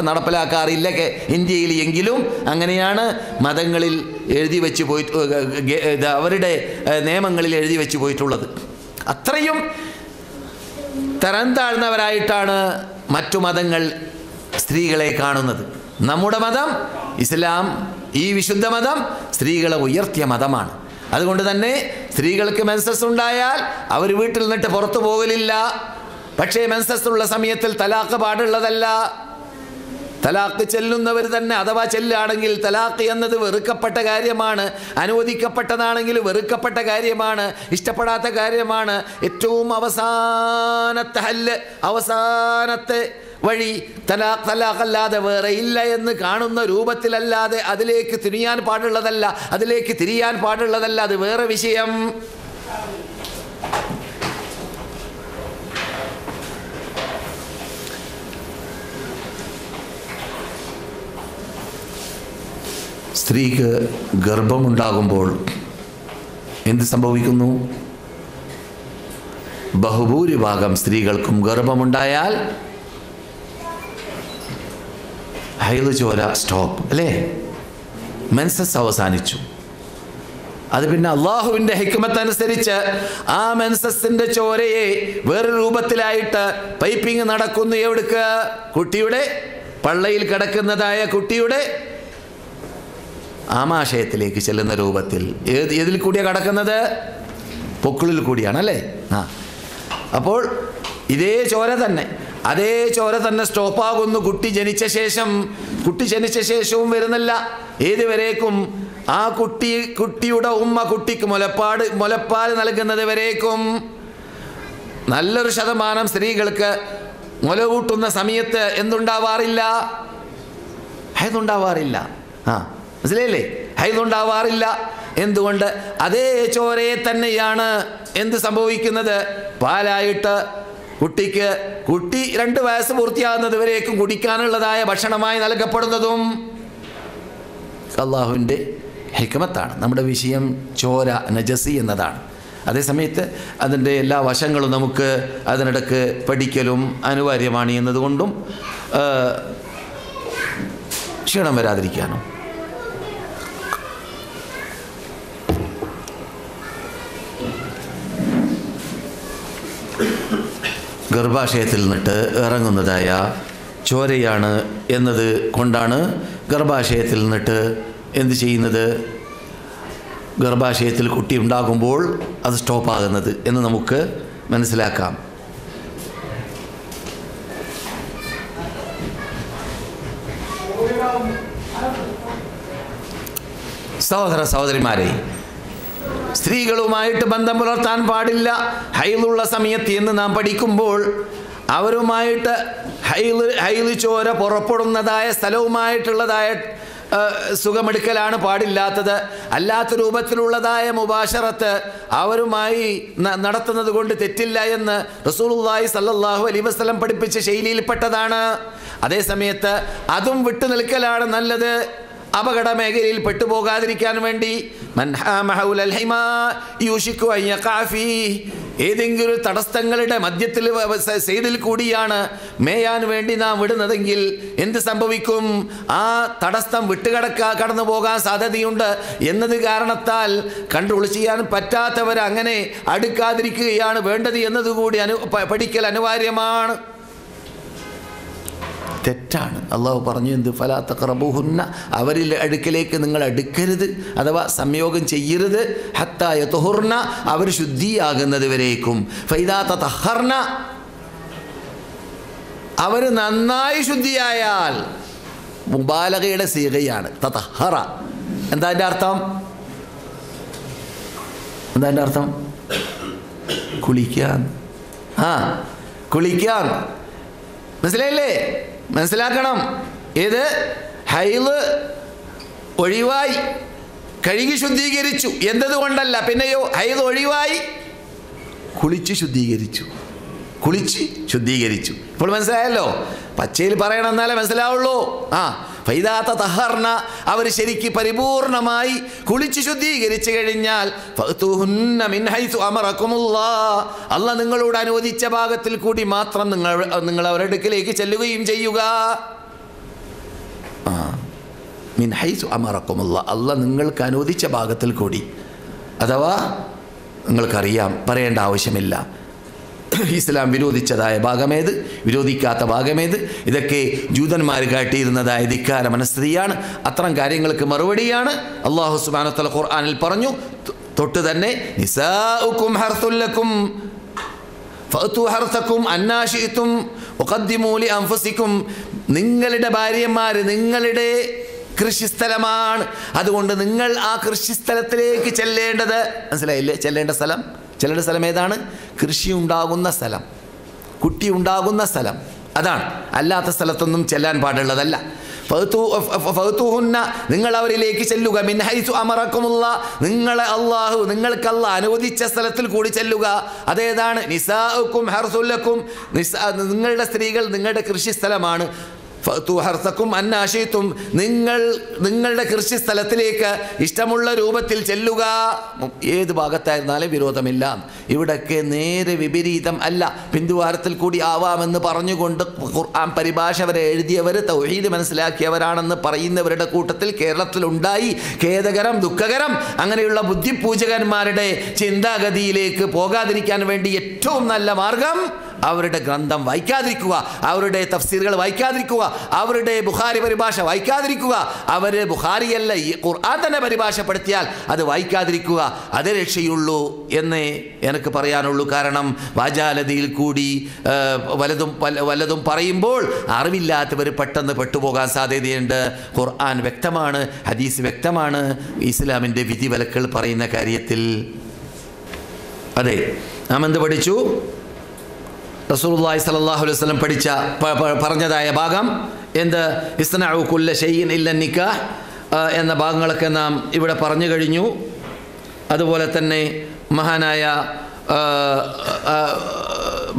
നടപ്പിലാക്കാറില്ല ഇന്ത്യയിൽ. എങ്കിലും അങ്ങനെയാണ് മതങ്ങളിൽ എഴുതി വെച്ച് പോയിട്ട്, അവരുടെ നിയമങ്ങളിൽ എഴുതി വെച്ച് പോയിട്ടുള്ളത്. അത്രയും തരം താഴ്ന്നവരായിട്ടാണ് മറ്റു മതങ്ങൾ സ്ത്രീകളെ കാണുന്നത്. നമ്മുടെ മതം ഇസ്ലാം, ഈ വിശുദ്ധ മതം സ്ത്രീകളെ ഉയർത്തിയ മതമാണ്. അതുകൊണ്ട് തന്നെ സ്ത്രീകൾക്ക് മെൻസസ് ഉണ്ടായാൽ അവർ വീട്ടിൽ നിന്നിട്ട് പുറത്തു പോകലില്ല. പക്ഷേ മെൻസസ് ഉള്ള സമയത്തിൽ തലാഖ് പാടുള്ളതല്ല. തലാഖ് ചെല്ലുന്നവർ തന്നെ അഥവാ ചെല്ലുകയാണെങ്കിൽ തലാഖ് എന്നത് വെറുക്കപ്പെട്ട കാര്യമാണ്. അനുവദിക്കപ്പെട്ടതാണെങ്കിൽ വെറുക്കപ്പെട്ട കാര്യമാണ്, ഇഷ്ടപ്പെടാത്ത കാര്യമാണ്. ഏറ്റവും അവസാനത്തെ ഹല്ല്, അവസാനത്തെ വഴി തലാഖല്ലാതെ വേറെ ഇല്ല എന്ന് കാണുന്ന രൂപത്തിലല്ലാതെ അതിലേക്ക് തിരിയാൻ പാടുള്ളതല്ല, അതിലേക്ക് തിരിയാൻ പാടുള്ളതല്ല. അത് വേറെ വിഷയം. സ്ത്രീക്ക് ഗർഭമുണ്ടാകുമ്പോൾ എന്ത് സംഭവിക്കുന്നു? ബഹുഭൂരിഭാഗം സ്ത്രീകൾക്കും ഗർഭമുണ്ടായാൽ ഹൈദ് ചോര സ്റ്റോപ്പ്, അല്ലേ? മെൻസസ് അവസാനിച്ചു. അത് പിന്നെ അള്ളാഹുവിൻ്റെ ഹിക്മത്ത് അനുസരിച്ച് ആ മെൻസസിൻ്റെ ചോരയെ വേറെ രൂപത്തിലായിട്ട് പൈപ്പിംഗ് നടക്കുന്നു. എവിടേക്ക്? കുട്ടിയുടെ പള്ളയിൽ കിടക്കുന്നതായ കുട്ടിയുടെ ആമാശയത്തിലേക്ക് ചെല്ലുന്ന രൂപത്തിൽ. ഏതിൽ കൂടിയാണ് കിടക്കുന്നത്? പൊക്കിളിൽ കൂടിയാണ്, അല്ലേ? അപ്പോൾ ഇതേ ചോര തന്നെ, അതേ ചോര തന്നെ സ്റ്റോപ്പാകുന്നു കുട്ടി ജനിച്ച ശേഷവും വരുന്നില്ല. ഏതുവരേക്കും? ആ കുട്ടിയുടെ ഉമ്മ കുട്ടിക്ക് മുലപ്പാൽ നൽകുന്നത് വരേക്കും. നല്ലൊരു ശതമാനം സ്ത്രീകൾക്ക് മുല കൂട്ടുന്ന സമയത്ത് എന്തുണ്ടാവാറില്ല? ഹൈദുണ്ടാവാറില്ല. മനസ്സിലായില്ലേ? ഹൈദുണ്ടാവാറില്ല. എന്തുകൊണ്ട്? അതേ ചോരയെ തന്നെയാണ് എന്ത് സംഭവിക്കുന്നത്? പാലായിട്ട് കുട്ടി 2 വയസ്സ് പൂർത്തിയാകുന്നത് വരേക്കും കുടിക്കാനുള്ളതായ ഭക്ഷണമായി നൽകപ്പെടുന്നതും അള്ളാഹുവിൻ്റെ ഹിക്മത്താണ്. നമ്മുടെ വിഷയം ചോര, നജസി എന്നതാണ്. അതേസമയത്ത് അതിൻ്റെ എല്ലാ വശങ്ങളും നമുക്ക് അതിനിടക്ക് പഠിക്കലും അനിവാര്യമാണ് എന്നതുകൊണ്ടും ക്ഷീണം വരാതിരിക്കാനും. ഗർഭാശയത്തിൽ നിന്നിട്ട് ഇറങ്ങുന്നതായ ചോരയാണ് എന്നത് കൊണ്ടാണ് ഗർഭാശയത്തിൽ നിന്നിട്ട് എന്ത് ചെയ്യുന്നത്? ഗർഭാശയത്തിൽ കുട്ടി ഉണ്ടാകുമ്പോൾ അത് സ്റ്റോപ്പാകുന്നത് എന്ന് നമുക്ക് മനസ്സിലാക്കാം. സഹോദര സഹോദരിമാരെ, സ്ത്രീകളുമായിട്ട് ബന്ധം പുലർത്താൻ പാടില്ല ഹൈലുള്ള സമയത്ത് എന്ന് നാം പഠിക്കുമ്പോൾ അവരുമായിട്ട് ഹൈല് ചോര പുറപ്പെടുന്നതായ സ്ഥലവുമായിട്ടുള്ളതായ സുഖമെടുക്കലാണ് പാടില്ലാത്തത്. അല്ലാത്ത രൂപത്തിലുള്ളതായ മുബാശറത്ത് അവരുമായി നടത്തുന്നത് കൊണ്ട് തെറ്റില്ല എന്ന് റസൂലുള്ളാഹി സ്വല്ലല്ലാഹു അലൈഹി വസല്ലം പഠിപ്പിച്ച ശൈലിയിൽപ്പെട്ടതാണ്. അതേസമയത്ത് അതും വിട്ടു നിൽക്കലാണ് നല്ലത്, അപകട മേഖലയിൽ പെട്ടുപോകാതിരിക്കാൻ വേണ്ടി. ഏതെങ്കിലും തടസ്സങ്ങളുടെ മധ്യത്തിൽ സൈഡിൽ കൂടിയാണ് മേയാൻ വേണ്ടി നാം വിടുന്നതെങ്കിൽ എന്ത് സംഭവിക്കും? ആ തടസ്സം കടന്നു പോകാൻ സാധ്യതയുണ്ട് എന്നത് കാരണത്താൽ കൺട്രോൾ ചെയ്യാൻ പറ്റാത്തവർ അങ്ങനെ അടുക്കാതിരിക്കുകയാണ് വേണ്ടത് എന്നതുകൂടി പഠിക്കൽ അനിവാര്യമാണ്. തെറ്റാണ്. അള്ളാഹു പറഞ്ഞു എന്ത്? ഫലാ തഖറബൂഹുന്ന, അവരിൽ അടുക്കലേക്ക് നിങ്ങൾ അടുക്കരുത്, അഥവാ സംയോഗം ചെയ്യരുത്. ഹത്താ യത്ഹുർന, അവർ ശുദ്ധിയാകുന്നത് വരേക്കും. ഫൈദാ തതഹർന, അവർ നന്നായി ശുദ്ധിയായാൽ. മുബാലഗയുടെ സീഗയാണ് തതഹറ. എന്താ അതിൻ്റെ അർത്ഥം? കുളിക്കാൻ. കുളിക്കാൻ. മനസ്സിലായില്ലേ? മനസ്സിലാക്കണം. ഏത്? ഹൈള് ഒഴിവായി കഴുകി ശുദ്ധീകരിച്ചു എന്നതുകൊണ്ടല്ല, പിന്നെയോ ഹൈള് ഒഴിവായി കുളിച്ച് ശുദ്ധീകരിച്ചു. ഇപ്പോൾ മനസ്സിലായല്ലോ? പച്ചയിൽ പറയണം എന്നാലേ മനസ്സിലാവുള്ളൂ. ഫൈദാ തതഹർന അവർ ശരിക്ക് പരിപൂർണമായി കുളിച്ച് ശുദ്ധീകരിച്ചു കഴിഞ്ഞാൽ ഫഅ്തുഹുന്ന മിൻ ഹൈസു അമറകുമുല്ലാഹ് അല്ലാഹ് നിങ്ങളോട് അനുവദിച്ച ഭാഗത്തിൽ കൂടി മാത്രം നിങ്ങൾ അവരുടെ അടുക്കലേക്ക് ചെല്ലുകയും ചെയ്യുക. മിൻ ഹൈസു അമറകുമുല്ലാഹ് അല്ലാഹ് നിങ്ങൾക്ക് അനുവദിച്ച ഭാഗത്തിൽ കൂടി. അഥവാ നിങ്ങൾക്കറിയാം, പറയേണ്ട ആവശ്യമില്ല ഇസ്ലാം വിരോധിച്ചതായ ഭാഗമേത്, വിരോധിക്കാത്ത ഭാഗമേത്. ഇതൊക്കെ ജൂതന്മാർ കാട്ടിയിരുന്നതായ ധിക്കാര മനസ്ഥിതിയാണ്. അത്തരം കാര്യങ്ങൾക്ക് മറുപടിയാണ് അല്ലാഹു സുബ്ഹാനഹു വ തആല ഖുർആനിൽ പറഞ്ഞു. തൊട്ട് തന്നെ നിസാഉകും ഹർസുൽ ലക്കും ഫഅതു ഹർസകും അന്നാ ശിഅ്തും വഖദ്ദിമൂ ലി അൻഫുസികും നിങ്ങളുടെ ഭാര്യമാർ നിങ്ങളുടെ കൃഷിസ്ഥലമാണ്. അതുകൊണ്ട് നിങ്ങൾ ആ കൃഷിസ്ഥലത്തിലേക്ക് ചെല്ലേണ്ടത്. മനസ്സിലായില്ലേ? ചെല്ലേണ്ട സ്ഥലം ഏതാണ്? കൃഷി ഉണ്ടാകുന്ന സ്ഥലം, കുട്ടി ഉണ്ടാകുന്ന സ്ഥലം, അതാണ്. അല്ലാത്ത സ്ഥലത്തൊന്നും ചെല്ലാൻ പാടുള്ളതല്ല. ഫഅ്തുഹുന്ന നിങ്ങൾ അവരിലേക്ക് ചെല്ലുക. മിൻ ഹൈസു അമറകുമുല്ലാഹ് നിങ്ങൾക്ക് അല്ലാഹ് അനുവദിച്ച സ്ഥലത്തിൽ കൂടി ചെല്ലുക. അതേതാണ്? നിസാഉകും ഹർസുൽ ലക്കും നിങ്ങളുടെ സ്ത്രീകൾ നിങ്ങളുടെ കൃഷി സ്ഥലമാണ്. ഫഅ്തു ഹർസകും അന്നാ ശിഅ്തും നിങ്ങളുടെ കൃഷി സ്ഥലത്തിലേക്ക് ഇഷ്ടമുള്ള രൂപത്തിൽ ചെല്ലുക. ഏത് ഭാഗത്തായിരുന്നാലും വിരോധമില്ല. ഇവിടൊക്കെ നേരെ വിപരീതം അല്ല, ബിന്ദുവാരത്തിൽ കൂടി ആവാമെന്ന് പറഞ്ഞുകൊണ്ട് ഖുർആൻ പരിഭാഷ വരെ എഴുതിയവർ തൗഹീദ് മനസ്സിലാക്കിയവരാണെന്ന് പറയുന്നവരുടെ കൂട്ടത്തിൽ കേരളത്തിലുണ്ടായി. ഖേദകരം, ദുഃഖകരം. അങ്ങനെയുള്ള ബുദ്ധിപൂജകന്മാരുടെ ചിന്താഗതിയിലേക്ക് പോകാതിരിക്കാൻ വേണ്ടി ഏറ്റവും നല്ല മാർഗം അവരുടെ ഗ്രന്ഥം വായിക്കാതിരിക്കുക, അവരുടെ തഫ്സീറുകൾ വായിക്കാതിരിക്കുക, അവരുടെ ബുഖാരി പരിഭാഷ വായിക്കാതിരിക്കുക. അവർ ബുഖാരിയല്ല ഈ ഖുർആൻ തന്നെ പരിഭാഷപ്പെടുത്തിയാൽ അത് വായിക്കാതിരിക്കുക. അതേ രക്ഷയുള്ളൂ എന്നേ എനിക്ക് പറയാനുള്ളൂ. കാരണം വാചാലതയിൽ കൂടി വല്ലതും പറയുമ്പോൾ അറിവില്ലാത്തവർ പെട്ടെന്ന് പെട്ടുപോകാൻ സാധ്യതയുണ്ട്. ഖുർആൻ വ്യക്തമാണ്, ഹദീസ് വ്യക്തമാണ് ഇസ്ലാമിൻ്റെ വിധിവിലക്കുകൾ പറയുന്ന കാര്യത്തിൽ. അതെ, നാം എന്ത് പഠിച്ചു? റസൂലുള്ളാഹി സ്വല്ലല്ലാഹു അലൈഹി വസല്ലം പറഞ്ഞതായ ഭാഗം എന്ത്? ഇസ്നഉ കുല്ല ഷൈഇൻ ഇല്ല നിക്കാഹ് എന്ന ഭാഗങ്ങളൊക്കെ നാം ഇവിടെ പറഞ്ഞു കഴിഞ്ഞു. അതുപോലെ തന്നെ മഹാനായ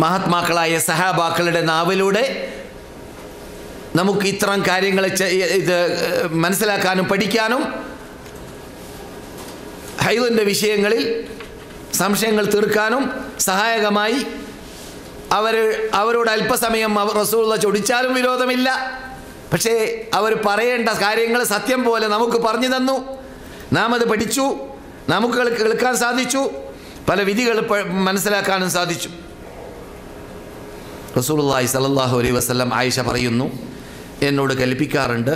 മഹാത്മാക്കളായ സഹാബാക്കളുടെ നാവിലൂടെ നമുക്ക് ഇത്തരം കാര്യങ്ങൾ ഇത് മനസ്സിലാക്കാനും പഠിക്കാനും ഹൈദിൻ്റെ വിഷയങ്ങളിൽ സംശയങ്ങൾ തീർക്കാനും സഹായകമായി. അവരോട് അല്പസമയം റസൂലുള്ളാഹി ചൊടിച്ചാലും വിരോധമില്ല. പക്ഷേ അവർ പറയേണ്ട കാര്യങ്ങൾ സത്യം പോലെ നമുക്ക് പറഞ്ഞു തന്നു. നാം അത് പഠിച്ചു, നമുക്ക് കേൾക്കാൻ സാധിച്ചു, പല വിധികൾ മനസ്സിലാക്കാനും സാധിച്ചു. റസൂലുള്ളാഹി സ്വല്ലല്ലാഹു അലൈഹി വസല്ലം ആയിഷ പറയുന്നു, എന്നോട് കൽപ്പിക്കാറുണ്ട്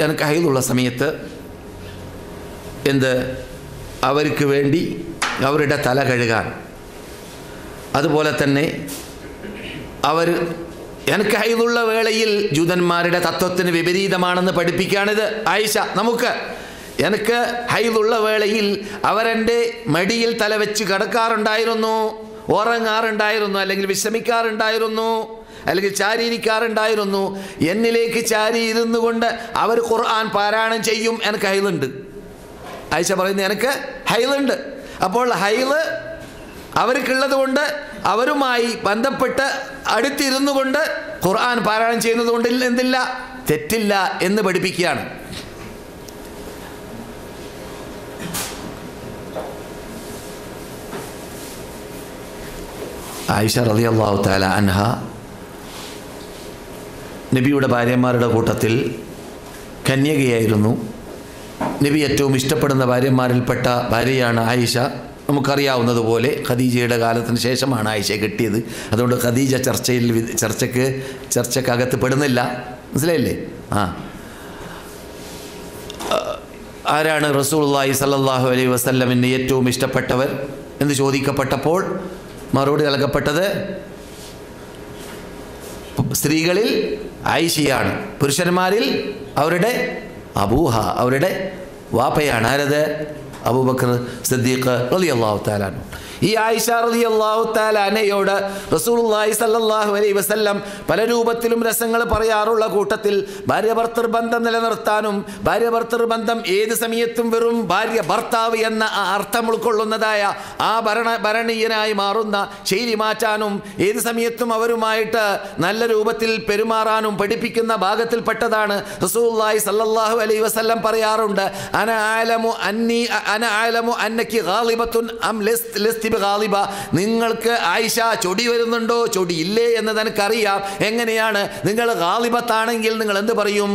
എനിക്ക് ഹൈദുള്ള സമയത്ത് അവർക്ക് വേണ്ടി അവരുടെ തല കഴുകാൻ. അതുപോലെ തന്നെ എനിക്ക് ഹൈദുള്ള വേളയിൽ ജൂതന്മാരുടെ തത്വത്തിന് വിപരീതമാണെന്ന് പഠിപ്പിക്കുകയാണിത് ആയിഷ നമുക്ക്. എനിക്ക് ഹൈദുള്ള വേളയിൽ അവരെൻ്റെ മടിയിൽ തല വെച്ച് കിടക്കാറുണ്ടായിരുന്നു, ഉറങ്ങാറുണ്ടായിരുന്നു, അല്ലെങ്കിൽ വിശ്രമിക്കാറുണ്ടായിരുന്നു, അല്ലെങ്കിൽ ചാരിയിരിക്കാറുണ്ടായിരുന്നു. എന്നിലേക്ക് ചാരി ഇരുന്നു കൊണ്ട് അവർ ഖുർആൻ പാരായണം ചെയ്യും. എനിക്ക് ഹൈലുണ്ട്. ആയിഷ പറയുന്നത് എനിക്ക് ഹൈലുണ്ട്. അപ്പോൾ ഹൈല് അവർക്കുള്ളത് കൊണ്ട് അവരുമായി ബന്ധപ്പെട്ട് അടുത്തിരുന്നു കൊണ്ട് ഖുർആൻ പാരായണം ചെയ്യുന്നത് കൊണ്ട് എന്തില്ല, തെറ്റില്ല എന്ന് പഠിപ്പിക്കുകയാണ്. ആയിഷ റളിയല്ലാഹു തആല അൻഹ നബിയുടെ ഭാര്യമാരുടെ കൂട്ടത്തിൽ കന്യകയായിരുന്നു. നബി ഏറ്റവും ഇഷ്ടപ്പെടുന്ന ഭാര്യമാരിൽപ്പെട്ട ഭാര്യയാണ് ആയിഷ. നമുക്കറിയാവുന്നതുപോലെ ഖദീജയുടെ കാലത്തിന് ശേഷമാണ് ആയിഷയെ കിട്ടിയത്. അതുകൊണ്ട് ഖദീജ ചർച്ചക്കകത്ത് പെടുന്നില്ല. മനസ്സിലായില്ലേ? ആരാണ് റസൂലുള്ളാഹി സ്വല്ലല്ലാഹു അലൈഹി വസല്ലമിന് ഏറ്റവും ഇഷ്ടപ്പെട്ടവർ എന്ന് ചോദിക്കപ്പെട്ടപ്പോൾ മറുപടി നൽകപ്പെട്ടത് സ്ത്രീകളിൽ ആയിഷയാണ്, പുരുഷന്മാരിൽ അവരുടെ അബൂഹ, അവരുടെ വാപ്പയാണ്. ആരത്? അബൂബക്കർ സിദ്ദീഖ് റളിയല്ലാഹു തആല അൻഹു. ഈ ആയിഷ റളിയല്ലാഹു തആല അൻഹയോട് റസൂലുള്ളാഹി സ്വല്ലല്ലാഹു അലൈഹി വസല്ലം പല രൂപത്തിലും രസങ്ങൾ പറയാറുള്ള കൂട്ടത്തിൽ ഭാര്യ ഭർത്തൃ ബന്ധം നിലനിർത്താനും ഭാര്യ ഭർത്തൃ ബന്ധം ഏത് സമയത്തും വെറും ഭാര്യ ഭർത്താവ് എന്ന ആ അർത്ഥം ഉൾക്കൊള്ളുന്നതായ ആ ഭരണീയനായി മാറുന്ന ശൈലി മാറ്റാനും ഏത് സമയത്തും അവരുമായിട്ട് നല്ല രൂപത്തിൽ പെരുമാറാനും പഠിപ്പിക്കുന്ന ഭാഗത്തിൽപ്പെട്ടതാണ്. റസൂലുള്ളാഹി സ്വല്ലല്ലാഹു അലൈഹി വസല്ലം പറയാറുണ്ട്, അന ആലമു അന്നകി ഗാളിബത്തുൻ അം ലസ്തി ബിഗാളിബ. നിങ്ങൾക്ക് ആയിഷ ചൊടി വരുന്നുണ്ടോ ചൊടി ഇല്ലേ എന്ന് എനിക്കറിയാം. എങ്ങനെയാണ്? നിങ്ങൾ ഗാളിബത്താണെങ്കിൽ നിങ്ങൾ എന്ത് പറയും?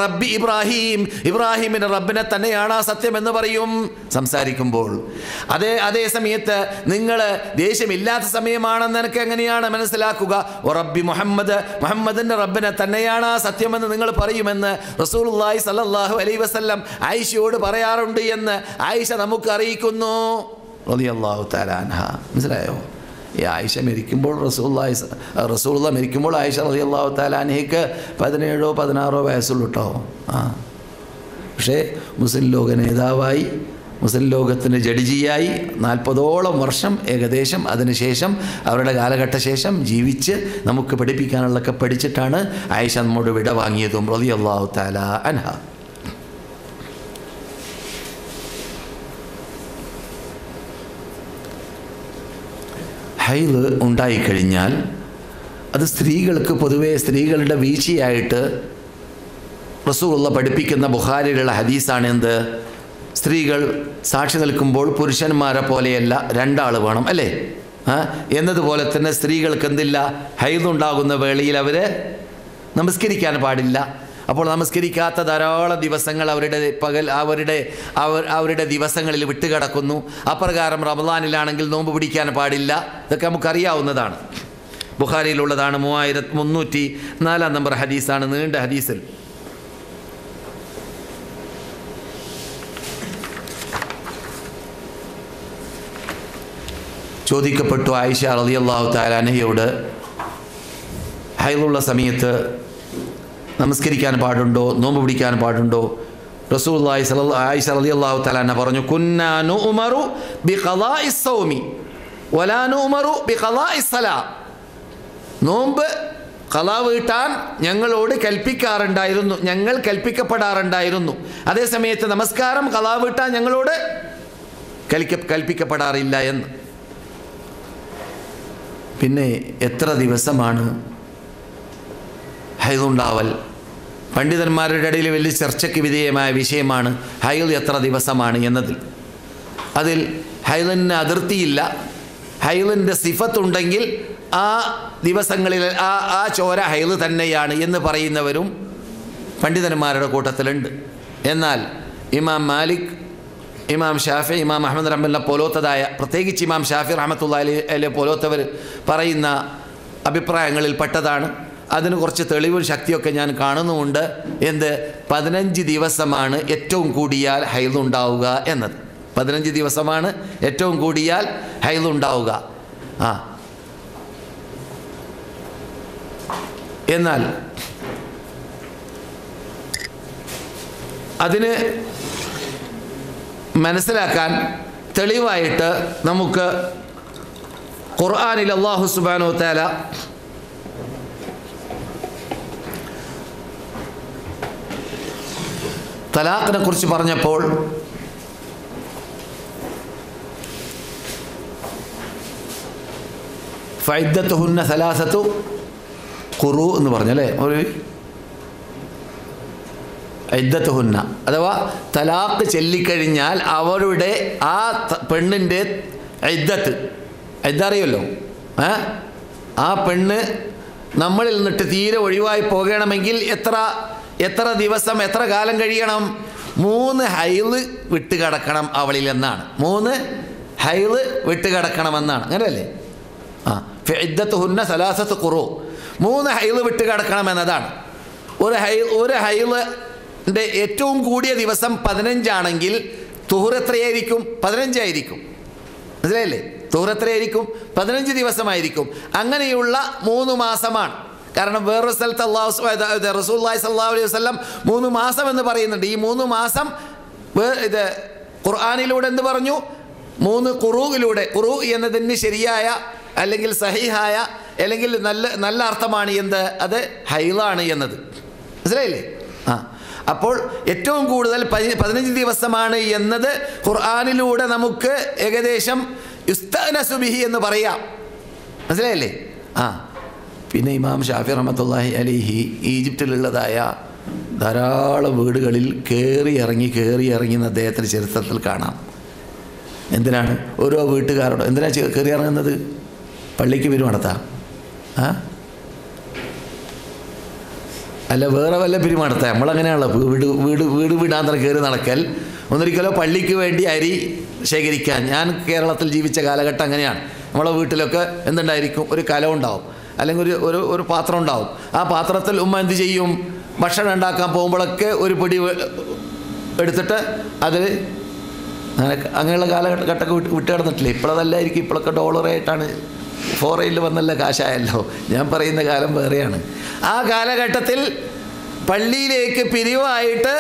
റബ്ബി ഇബ്രാഹിം, ഇബ്രാഹിമിന്റെ റബ്ബിനെ തന്നെയാണ് സത്യം എന്ന് പറയും സംസാരിക്കുമ്പോൾ. അതേ സമയത്ത് നിങ്ങൾ ദേഷ്യമില്ലാത്ത സമയമാണെന്ന് എനിക്ക് എങ്ങനെയാണ് മനസ്സിലാക്കുക? റബ്ബി മുഹമ്മദ്, മുഹമ്മദിന്റെ റബ്ബിനെ തന്നെയാണ് സത്യമെന്ന് നിങ്ങൾ പറയുമെന്ന് റസൂലുള്ളാഹി സ്വല്ലല്ലാഹു അലൈഹി വസല്ലം ആയിഷയോട് പറയാറുണ്ട് എന്ന് ആയിഷ നമുക്ക് അറിയിക്കുന്നു റളിയല്ലാഹു തആല അൻഹ. മനസ്സിലായോ? ഈ ആയിഷ മരിക്കുമ്പോൾ റസൂലുള്ളാഹി മരിക്കുമ്പോൾ ആയിഷ റളിയല്ലാഹു തആല അൻഹയ്ക്ക് 17-16 വയസ്സുള്ളൂ കേട്ടോ. പക്ഷേ മുസ്ലിം ലോക നേതാവായി, മുസ്ലിം ലോകത്തിന് ജഡ്ജിയായി 40ഓളം വർഷം ഏകദേശം അതിനുശേഷം അവരുടെ കാലഘട്ട ശേഷം ജീവിച്ച് നമുക്ക് പഠിപ്പിക്കാനുള്ളതൊക്കെ പഠിച്ചിട്ടാണ് ആയിഷ നമ്മോട് വിട വാങ്ങിയതും റളിയല്ലാഹു തആല അൻഹ. ഹൈദ് ഉണ്ടായിക്കഴിഞ്ഞാൽ അത് സ്ത്രീകൾക്ക് പൊതുവേ സ്ത്രീകളുടെ വീഴ്ചയായിട്ട് റസൂലുള്ള പഠിപ്പിക്കുന്ന ബുഖാരിയിലുള്ള ഹദീസാണ്. എന്ത്? സ്ത്രീകൾ സാക്ഷി നിൽക്കുമ്പോൾ പുരുഷന്മാരെ പോലെയല്ല, 2 ആൾ വേണം അല്ലേ? എന്നതുപോലെ തന്നെ സ്ത്രീകൾക്ക് എന്തില്ല? ഹൈദുണ്ടാകുന്ന വേളയിൽ അവർ നമസ്കരിക്കാൻ പാടില്ല. അപ്പോൾ നമസ്കരിക്കാത്ത ധാരാളം ദിവസങ്ങൾ അവരുടെ ദിവസങ്ങളിൽ വിട്ടുകിടക്കുന്നു. അപ്രകാരം റമദാനിലാണെങ്കിൽ നോമ്പ് പിടിക്കാൻ പാടില്ല. ഇതൊക്കെ നമുക്കറിയാവുന്നതാണ്. ബുഖാരിയിലുള്ളതാണ്. 3304 നമ്പർ ഹദീസാണ്, നീണ്ട ഹദീസിൽ. ചോദിക്കപ്പെട്ടു ആയിഷ റളിയല്ലാഹു തആല അൻഹയോട്, ഹൈദുള്ള സമയത്ത് നമസ്കരിക്കാൻ പാടുണ്ടോ, നോമ്പ് പിടിക്കാൻ പാടുണ്ടോ? റസൂലുള്ളാഹി ആയിഷ റളിയല്ലാഹു തആല അൻഹ പറഞ്ഞു, കുന്നാ നുഅ്മറു ബിഖളാഇസ് സൗമി വലാ നുഅ്മറു ബിഖളാഇസ് സലാ. നോമ്പ് ഖളാ വീട്ടാൻ ഞങ്ങളോട് കൽപ്പിക്കാറുണ്ടായിരുന്നു, ഞങ്ങൾ കൽപ്പിക്കപ്പെടാറുണ്ടായിരുന്നു. അതേസമയത്ത് നമസ്കാരം ഖളാ വീട്ടാൻ ഞങ്ങളോട് കൽപ്പിക്കപ്പെടാറില്ല എന്ന്. പിന്നെ എത്ര ദിവസമാണ് ഹൈദുണ്ടാവൽ? പണ്ഡിതന്മാരുടെ ഇടയിൽ വലിയ ചർച്ചയ്ക്ക് വിധേയമായ വിഷയമാണ് ഹൈദ് എത്ര ദിവസമാണ് എന്നതിൽ. അതിൽ ഹൈദിന് അതിർത്തിയില്ല. ഹൈദിൻ്റെ സിഫത്തുണ്ടെങ്കിൽ ആ ദിവസങ്ങളിൽ ആ ചോര ഹൈദ് തന്നെയാണ് എന്ന് പറയുന്നവരും പണ്ഡിതന്മാരുടെ കൂട്ടത്തിലുണ്ട്. എന്നാൽ ഇമാം മാലിക്, ഇമാം ഷാഫി, ഇമാം അഹ്മദ് റഹ്മത്തുള്ളാഹിനെ പോലോത്തതായ, പ്രത്യേകിച്ച് ഇമാം ഷാഫി റഹ്മത്തുള്ളാഹി അലൈഹി പോലോത്തവർ പറയുന്ന അഭിപ്രായങ്ങളിൽ പെട്ടതാണ്. അതിന് കുറച്ച് തെളിവും ശക്തിയൊക്കെ ഞാൻ കാണുന്നുമുണ്ട്. എന്ത്? 15 ദിവസമാണ് ഏറ്റവും കൂടിയാൽ ഹൈദ് ഉണ്ടാവുക എന്നത്. 15 ദിവസമാണ് ഏറ്റവും കൂടിയാൽ ഹൈദ് ഉണ്ടാവുക. എന്നാൽ അതിന് മനസ്സിലാക്കാൻ തെളിവായിട്ട് നമുക്ക് ഖുർആനിൽ അല്ലാഹു സുബ്ഹാനഹു വ തആല തലാഖിനെ കുറിച്ച് പറഞ്ഞപ്പോൾ ഫഇദ്ദത്തുഹുന്ന സലാസത്തു ഖുറൂ എന്ന് പറഞ്ഞല്ലേ? ഒരു ഇദ്ദത്തുഹുന്ന അഥവാ തലാഖ് ചൊല്ലിക്കഴിഞ്ഞാൽ അവരുടെ ആ പെണ്ണിൻ്റെ ഇദ്ദറിയല്ലോ, ആ പെണ്ണ് നമ്മളിൽ നിന്നിട്ട് തീരെ ഒഴിവായി പോകണമെങ്കിൽ എത്ര ദിവസം, എത്ര കാലം കഴിയണം? 3 ഹൈദ് വിട്ടുകിടക്കണം അവളിൽ എന്നാണ്. 3 ഹൈദ് വിട്ടുകിടക്കണമെന്നാണ്. അങ്ങനെയല്ലേ? ഫഇദ്ദത്തുഹുന്ന സലാസത്തു ഖുറൂ, 3 ഹൈദ് വിട്ടുകിടക്കണമെന്നതാണ്. ഒരു ഹൈദിൻ്റെ ഏറ്റവും കൂടിയ ദിവസം 15 ആണെങ്കിൽ തുഹർ എത്രയായിരിക്കും? 15 ആയിരിക്കും. മനസ്സിലായില്ലേ? തുഹർ എത്രയായിരിക്കും? 15 ദിവസമായിരിക്കും. അങ്ങനെയുള്ള 3 മാസമാണ്. കാരണം വേറൊരു സ്ഥലത്ത് റസൂലുള്ളാഹി സ്വല്ലല്ലാഹു അലൈഹി വസല്ലം 3 മാസം എന്ന് പറയുന്നുണ്ട്. ഈ 3 മാസം ഇത് ഖുർആനിലൂടെ എന്ത് പറഞ്ഞു? 3 ഖുറൂഇലൂടെ, ഖുറൂ എന്നതിന് ശരിയായ അല്ലെങ്കിൽ സഹീഹായ അല്ലെങ്കിൽ നല്ല അർത്ഥമാണ് എന്ത്? അത് ഹൈളാണ് എന്നത്. മനസ്സിലായില്ലേ? അപ്പോൾ ഏറ്റവും കൂടുതൽ 15 ദിവസമാണ് എന്നത് ഖുർആനിലൂടെ നമുക്ക് ഏകദേശം യുസ്തഅനസു ബിഹി എന്ന് പറയാം. മനസ്സിലായില്ലേ? പിന്നെ ഇമാം ഷാഫി റഹ്മത്തുള്ളാഹി അലൈഹി ഈജിപ്തിലുള്ളതായ ധാരാളം വീടുകളിൽ കയറി ഇറങ്ങി അദ്ദേഹത്തിൻ്റെ ചരിത്രത്തിൽ കാണാം. എന്തിനാണ്? ഓരോ വീട്ടുകാരോട് എന്തിനാണ് കയറി ഇറങ്ങുന്നത്? പള്ളിക്ക് പിരിവ് നടത്താം? അല്ല, വേറെ വല്ല പിരിവ് നടത്താം? നമ്മളങ്ങനെയാണല്ലോ, വീട് വീടാന്തരം കയറി നടക്കൽ. ഒന്നൊരിക്കലോ പള്ളിക്ക് വേണ്ടി അരി ശേഖരിക്കാൻ. ഞാൻ കേരളത്തിൽ ജീവിച്ച കാലഘട്ടം അങ്ങനെയാണ്. നമ്മളെ വീട്ടിലൊക്കെ എന്തുണ്ടായിരിക്കും? ഒരു കലം ഉണ്ടാവും, അല്ലെങ്കിൽ ഒരു പാത്രം ഉണ്ടാവും. ആ പാത്രത്തിൽ ഉമ്മ എന്ത് ചെയ്യും? ഭക്ഷണം ഉണ്ടാക്കാൻ പോകുമ്പോഴൊക്കെ ഒരു പൊടി എടുത്തിട്ട് അതിൽ അങ്ങനെയുള്ള കാലഘട്ടമൊക്കെ വിട്ട് കിടന്നിട്ടില്ലേ? ഇപ്പോഴതല്ലായിരിക്കും. ഇപ്പോഴൊക്കെ ഡോളറായിട്ടാണ്, ഫോറയിൽ വന്നല്ല കാശായല്ലോ. ഞാൻ പറയുന്ന കാലം വേറെയാണ്. ആ കാലഘട്ടത്തിൽ പള്ളിയിലേക്ക് പിരിവായിട്ട്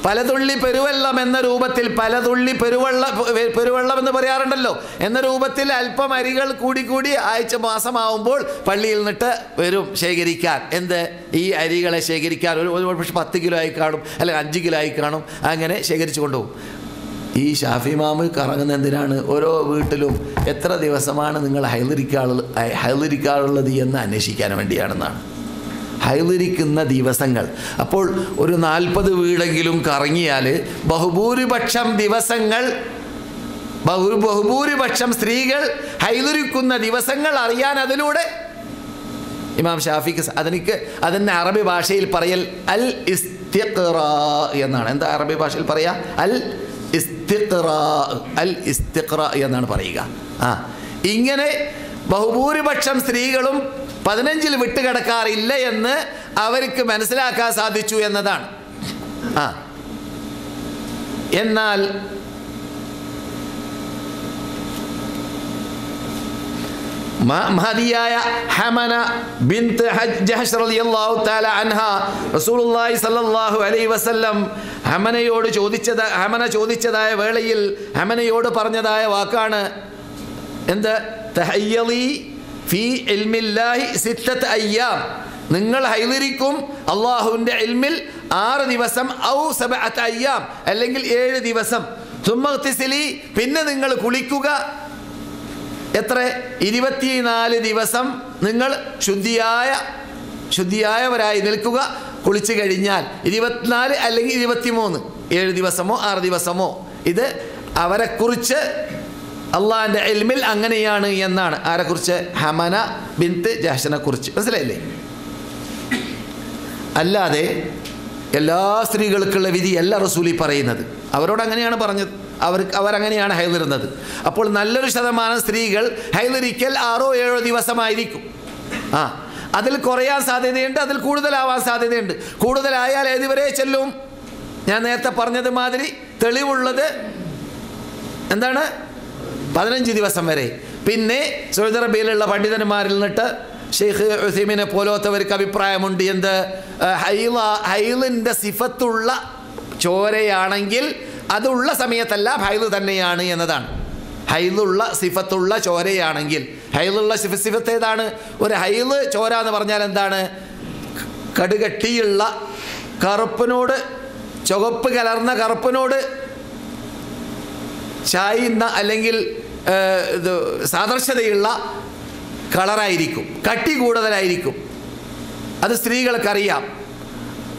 പലതുള്ളി പെരുവെള്ളം എന്ന രൂപത്തിൽ, പലതുള്ളി പെരുവെള്ളം എന്ന് പറയാറുണ്ടല്ലോ, എന്ന രൂപത്തിൽ അല്പം അരികൾ കൂടി ആഴ്ച മാസമാവുമ്പോൾ പള്ളിയിൽ നിന്നിട്ട് വരും ശേഖരിക്കാൻ. എന്ത്? ഈ അരികളെ ശേഖരിക്കാൻ. ഒരു പക്ഷേ 10 കിലോ ആയി കാണും, അല്ലെങ്കിൽ 5 കിലോ ആയി കാണും. അങ്ങനെ ശേഖരിച്ചു കൊണ്ടുപോകും. ഈ ഷാഫി ഇമാമ് കറങ്ങുന്ന എന്തിനാണ്? ഓരോ വീട്ടിലും എത്ര ദിവസമാണ് നിങ്ങൾ ഹൈളിരിക്കാറുള്ളത് എന്ന് അന്വേഷിക്കാൻ വേണ്ടിയാണെന്നാണ്. ഹൈളിരിക്കുന്ന ദിവസങ്ങൾ. അപ്പോൾ ഒരു 40 വീടെങ്കിലും കറങ്ങിയാൽ ബഹുഭൂരിപക്ഷം സ്ത്രീകൾ ഹൈളിരിക്കുന്ന ദിവസങ്ങൾ അറിയാൻ അതിലൂടെ ഇമാം ഷാഫിക്ക് അതിന് അറബി ഭാഷയിൽ പറയൽ അൽ ഇസ്തിഖ്റാ എന്നാണ്. എന്താ അറബി ഭാഷയിൽ പറയാ? അൽ ഇസ്തിഖ്റാ എന്നാണ് പറയുക. ഇങ്ങനെ ബഹുഭൂരിപക്ഷം സ്ത്രീകളും 15-ൽ വിട്ടുകിടക്കാറില്ല എന്ന് അവർക്ക് മനസ്സിലാക്കാൻ സാധിച്ചു എന്നതാണ്. എന്നാൽ മഹദിയായ ഹമന ബിൻത് ജഹ്ഷ് റളിയല്ലാഹു തആല അൻഹ റസൂലുള്ളാഹി സ്വല്ലല്ലാഹു അലൈഹി വസല്ലം ഹമന ചോദിച്ചതായ വേളയിൽ ഹമനയോട് പറഞ്ഞതായ വാക്കാണ് എന്ത്? തഹയ്യലി ഫീ ഇൽമില്ലാഹി 6 അയ്യാം. നിങ്ങൾ ഹൈളിരിക്കും അള്ളാഹുവിൻ്റെ ഇൽമിൽ 6 ദിവസം, ഔ 7 അയ്യാം, അല്ലെങ്കിൽ 7 ദിവസം. സുമ്മഗ്തിസിലി, പിന്നെ നിങ്ങൾ കുളിക്കുക. എത്ര? 24 ദിവസം നിങ്ങൾ ശുദ്ധിയായവരായി നിൽക്കുക. കുളിച്ചു കഴിഞ്ഞാൽ 24 അല്ലെങ്കിൽ 23, 7 ദിവസമോ 6 ദിവസമോ. ഇത് അവരെക്കുറിച്ച് അള്ളാഹിൻ്റെ ഇൽമിൽ അങ്ങനെയാണ് എന്നാണ്. ആരെക്കുറിച്ച്? ഹമന ബിൻത് ജഹ്ഷിനെ കുറിച്ച്. മനസ്സിലായില്ലേ? അല്ലാതെ എല്ലാ സ്ത്രീകൾക്കുള്ള വിധി അല്ല റസൂലി പറയുന്നത്. അവരോട് അങ്ങനെയാണ് പറഞ്ഞത്. അവരങ്ങനെയാണ് ഹൈളിരുന്നത്. അപ്പോൾ നല്ലൊരു ശതമാനം സ്ത്രീകൾ ഹൈളിരിക്കൽ 6 or 7 ദിവസമായിരിക്കും. അതിൽ കുറയാൻ സാധ്യതയുണ്ട്, അതിൽ കൂടുതലാവാൻ സാധ്യതയുണ്ട്. കൂടുതലായാൽ ഏതുവരെ ചെല്ലും? ഞാൻ നേരത്തെ പറഞ്ഞത് മാതിരി തെളിവുള്ളത് എന്താണ്? 15 ദിവസം വരെ. പിന്നെ സൗദി അറേബ്യയിലുള്ള പണ്ഡിതന്മാരിൽ നിന്നിട്ട് ഷെയ്ഖ് ഉസൈമീനെ പോലത്തവർക്ക് അഭിപ്രായമുണ്ട്. എന്ത്? ഹൈളിൻ്റെ സിഫത്തുള്ള ചോരയാണെങ്കിൽ അതുള്ള സമയത്തല്ല, ഹൈള് തന്നെയാണ് എന്നതാണ്. ഹൈളുള്ള സിഫത്തുള്ള ചോരയാണെങ്കിൽ, ഹൈളുള്ള സിഫത്ത് ഏതാണ്? ഒരു ഹൈള് ചോര എന്ന് പറഞ്ഞാൽ എന്താണ്? കടുകട്ടിയുള്ള കറുപ്പിനോട്, ചുവപ്പ് കലർന്ന കറുപ്പിനോട് ചായുന്ന അല്ലെങ്കിൽ സാദൃശ്യതയുള്ള കളറായിരിക്കും, കട്ടി കൂടുതലായിരിക്കും. അത് സ്ത്രീകൾക്കറിയാം,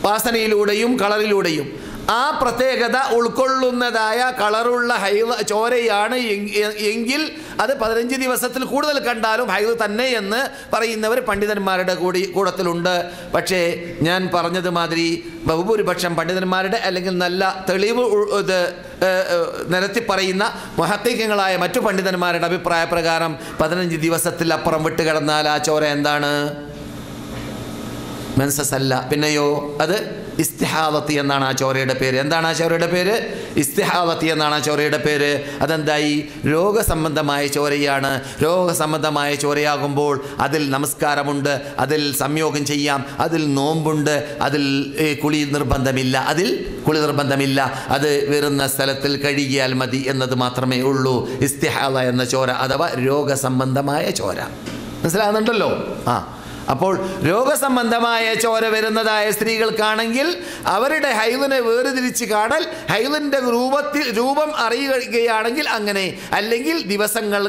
വാസനയിലൂടെയും കളറിലൂടെയും. ആ പ്രത്യേകത ഉൾക്കൊള്ളുന്നതായ കളറുള്ള ചോരയാണ് എങ്കിൽ അത് 15 ദിവസത്തിൽ കൂടുതൽ കണ്ടാലും ഹൈള് തന്നെ എന്ന് പറയുന്നവർ പണ്ഡിതന്മാരുടെ കൂട്ടത്തിലുണ്ട്. പക്ഷേ ഞാൻ പറഞ്ഞത് മാതിരി ബഹുഭൂരിപക്ഷം പണ്ഡിതന്മാരുടെ അല്ലെങ്കിൽ നല്ല തെളിവ് നിരത്തി പറയുന്ന മുഹഖിഖുകളായ മറ്റു പണ്ഡിതന്മാരുടെ അഭിപ്രായ പ്രകാരം 15 ദിവസത്തിൽ അപ്പുറം വിട്ടുകിടന്നാൽ ആ ചോര എന്താണ്? മെൻസസ് അല്ല. പിന്നെയോ അത് ഇസ്തിഹാദത്തി എന്നാണ് ആ ചോരയുടെ പേര്. എന്താണ് ആ ചോരയുടെ പേര്? ഇസ്തിഹാദത്തി എന്നാണ് ആ ചോരയുടെ പേര്. അതെന്തായി? രോഗസംബന്ധമായ ചോരയാണ്. രോഗസംബന്ധമായ ചോരയാകുമ്പോൾ അതിൽ നമസ്കാരമുണ്ട്, അതിൽ സംയോഗം ചെയ്യാം, അതിൽ നോമ്പുണ്ട്, അതിൽ കുളി നിർബന്ധമില്ല. അത് വരുന്ന സ്ഥലത്തിൽ കഴുകിയാൽ മതി എന്നത് മാത്രമേ ഉള്ളൂ. ഇസ്തിഹാദ എന്ന ചോര അഥവാ രോഗസംബന്ധമായ ചോര. മനസ്സിലാകുന്നുണ്ടല്ലോ? അപ്പോൾ രോഗസംബന്ധമായ ചോര വരുന്നതായ സ്ത്രീകൾക്കാണെങ്കിൽ അവരുടെ ഹൈദിനെ വേർതിരിച്ച് കാണൽ, ഹൈദിൻ്റെ രൂപം അറിയുകയാണെങ്കിൽ അങ്ങനെ, അല്ലെങ്കിൽ ദിവസങ്ങൾ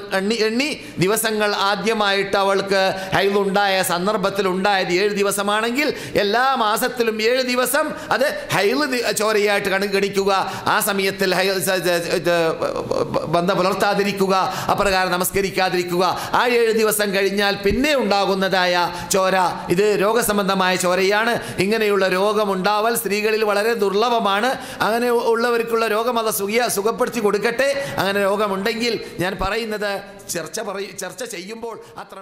എണ്ണി ദിവസങ്ങൾ ആദ്യമായിട്ട് അവൾക്ക് ഹൈദുണ്ടായ സന്ദർഭത്തിൽ ഉണ്ടായത് 7 ദിവസമാണെങ്കിൽ എല്ലാ മാസത്തിലും 7 ദിവസം അത് ഹൈദ് ചോരയായിട്ട് ഗണിക്കുക. ആ സമയത്തിൽ ബന്ധം പുലർത്താതിരിക്കുക, അപ്രകാരം നമസ്കരിക്കാതിരിക്കുക. ആ 7 ദിവസം കഴിഞ്ഞാൽ പിന്നെ ഉണ്ടാകുന്നതായ ചോര ഇത് രോഗസംബന്ധമായ ചോരയാണ്. ഇങ്ങനെയുള്ള രോഗമുണ്ടാവൽ സ്ത്രീകളിൽ വളരെ ദുർലഭമാണ്. അങ്ങനെ ഉള്ളവർക്കുള്ള രോഗം അത് സുഖപ്പെടുത്തി കൊടുക്കട്ടെ. അങ്ങനെ രോഗമുണ്ടെങ്കിൽ ഞാൻ പറയുന്നത് ചർച്ച ചെയ്യുമ്പോൾ അത്ര